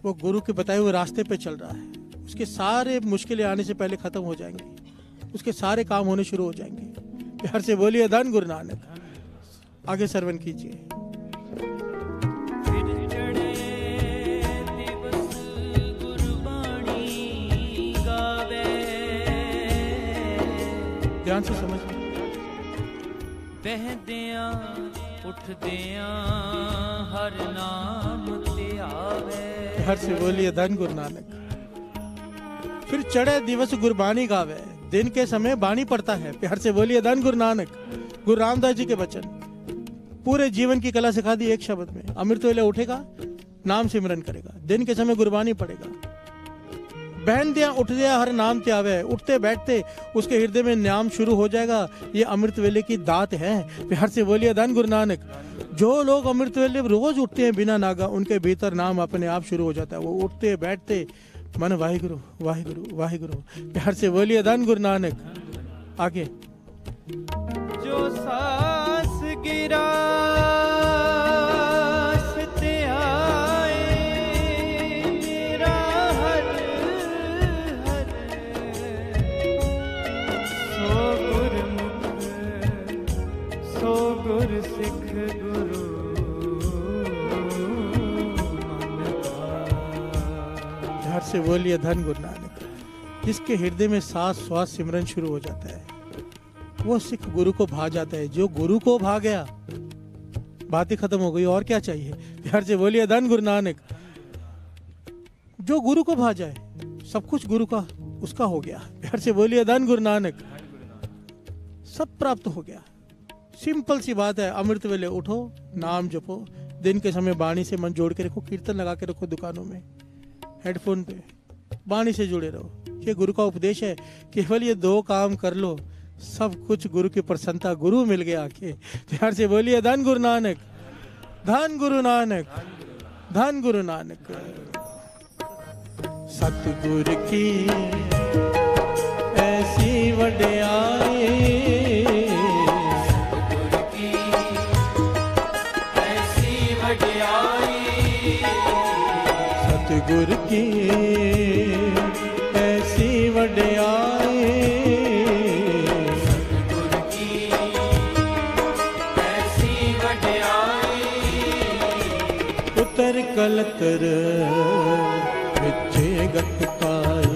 वो गुरु के बताए हुए रास्ते पे चल रहा है। उसके सारे मुश्किलें आने से पहले खत्म हो जाएंगी, उसके सारे काम होने शुरू हो जाएंगे। प्यार से बोलिए धन गुरु नानक। आगे श्रवण कीजिए। ध्यान से समझ। बहदियां उठदियां हर नाम ध्यावे। हर से बोलिए धन गुरु नानक। फिर चढ़े दिवस गुरबानी गावे, दिन के समय बानी पड़ता है। प्यार से बोलिए धन गुरु नानक। गुरु रामदास जी के वचन पूरे जीवन की कला सिखा दी एक शब्द में। अमृत वेले उठेगा, नाम सिमरन करेगा, दिन के समय गुरबानी पड़ेगा, बहन दिया उठ दिया हर नाम त्यावे, उठते बैठते उसके हृदय में नाम शुरू हो जाएगा। ये अमृत वेले की दात है। प्यार से बोलिए धन गुरु नानक। जो लोग अमृत वेले रोज उठते हैं बिना नागा, उनके भीतर नाम अपने आप शुरू हो जाता है। वो उठते बैठते मन वाहिगुरु वाहिगुरु वाहिगुरु। प्यार से बोलिए धन गुरु नानक। आगे जो सास गिरा से बोलिए धन गुरु नानक। जिसके हृदय में सांस श्वास सिमरन शुरू हो जाता है, वो सिख गुरु को भा जाता है। जो गुरु को भा गया, बात ही खत्म हो गई, और क्या चाहिए। प्यार से बोलिए धन गुरु नानक। जो गुरु को भा जाए, सब कुछ गुरु का उसका हो गया। प्यार से बोलिए धन गुरु नानक। सब प्राप्त हो गया। सिंपल सी बात है। अमृत वेले उठो, नाम जपो, दिन के समय बाणी से मन जोड़ के रखो, कीर्तन लगा के रखो, दुकानों में हेडफोन पे बाणी से जुड़े रहो। ये गुरु का उपदेश है। केवल ये दो काम कर लो, सब कुछ गुरु की प्रसन्नता, गुरु मिल गया आके। प्यार से बोलिए धन गुरु नानक। धन गुरु नानक, धन गुरु नानक। सतगुरु की ऐसी वड्याई, सतगुरु की ऐसी वड्याई, सतगुरु की ऐसी वड्याई, सतगुरु की ऐसी वड्याई। उतर कलतर विचे गत पाए,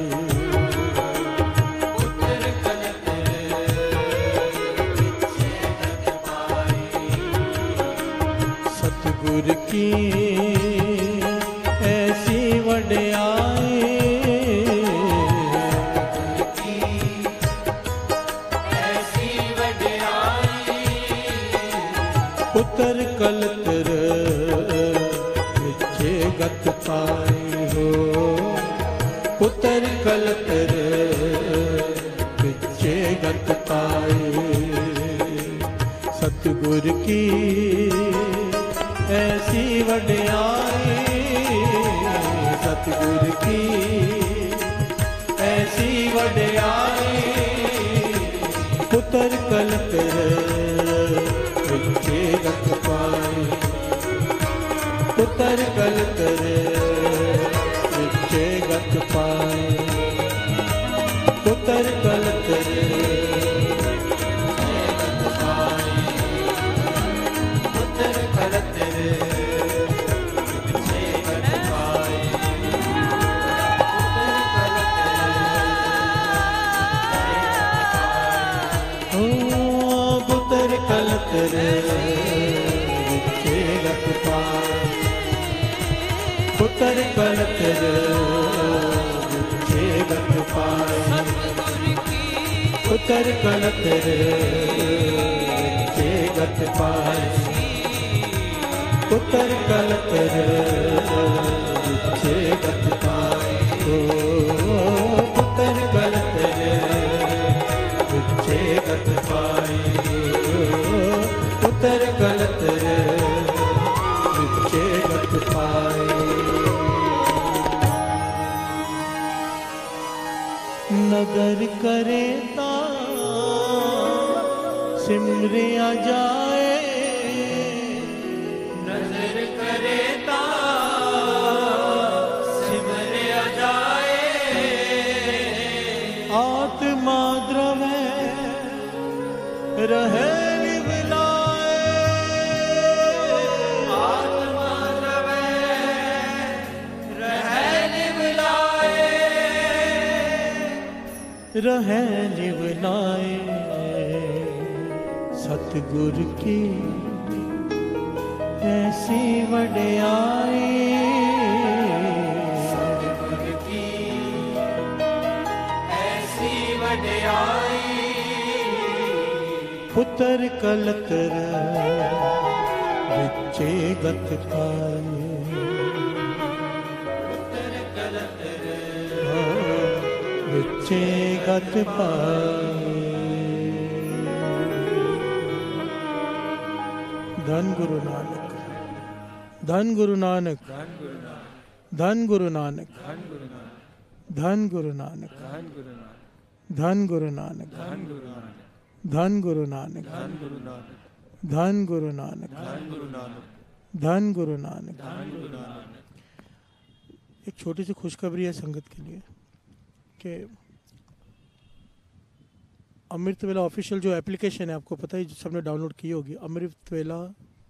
उतर कलतर विचे गत पाए। सतगुरु की ऐसी वड्याई, सतगुरु की ऐसी वड्याई। उतर कलतर विचे गत पाए हो, उतर कलतर विचे गत पाए। सतगुरु की ऐसी वड्याई, सतगुरु की ऐसी वड्याई। उतर कलतर विचे गत पाए, उतर कलतर विचे गत पाए, उतर कलतर उतर कलतर विचे गत पाए। उतर कलतर विचे गत पाए, उतर कलतर विचे गत पाए, उतर कलतर विचे गत पाए, उतर कलतर विचे गत पाए। उतर कलतर विचे गत पाए, उतर कलतर विचे गत पाए। नगर करे ता सिमरिया जाए, नजर करे ता सिमरिया जाए। आत्मा द्रवे रहे निवलाए, आत्मा द्रवे रहे निवलाए। रहे निवलाए। सतगुरु की ऐसी वड्याई सतगुर की ऐसी वड्याई पुत्र कलतर विचे गत पाए विचे गत पाए। धन गुरु नानक, धन गुरु नानक, धन गुरु नानक, धन गुरु नानक, धन गुरु नानक, धन गुरु नानक, धन गुरु नानक, धन गुरु नानक। एक छोटी सी खुशखबरी है संगत के लिए कि अमृत वेला ऑफिशियल जो एप्लीकेशन है, आपको पता है सबने डाउनलोड की होगी, अमृत वेला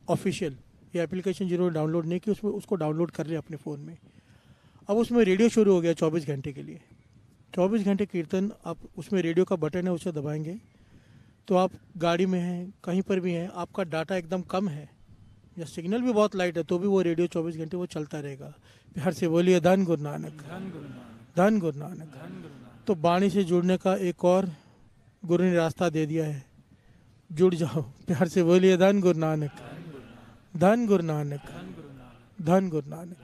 ऑफिशियल, ये एप्लीकेशन जिन्होंने डाउनलोड नहीं की उसमें उसको डाउनलोड कर लिया अपने फ़ोन में। अब उसमें रेडियो शुरू हो गया 24 घंटे के लिए, 24 घंटे कीर्तन। आप उसमें रेडियो का बटन है, उसे दबाएंगे तो आप गाड़ी में हैं, कहीं पर भी हैं, आपका डाटा एकदम कम है या सिग्नल भी बहुत लाइट है तो भी वो रेडियो 24 घंटे वो चलता रहेगा। प्यार से बोलिए धन गुरु नानक, धन गुरु नानक। तो वाणी से जुड़ने का एक और गुरु ने रास्ता दे दिया है, जुड़ जाओ। प्यार से बोलिए धन गुरु नानक, धन गुरु नानक, धन गुरु नानक।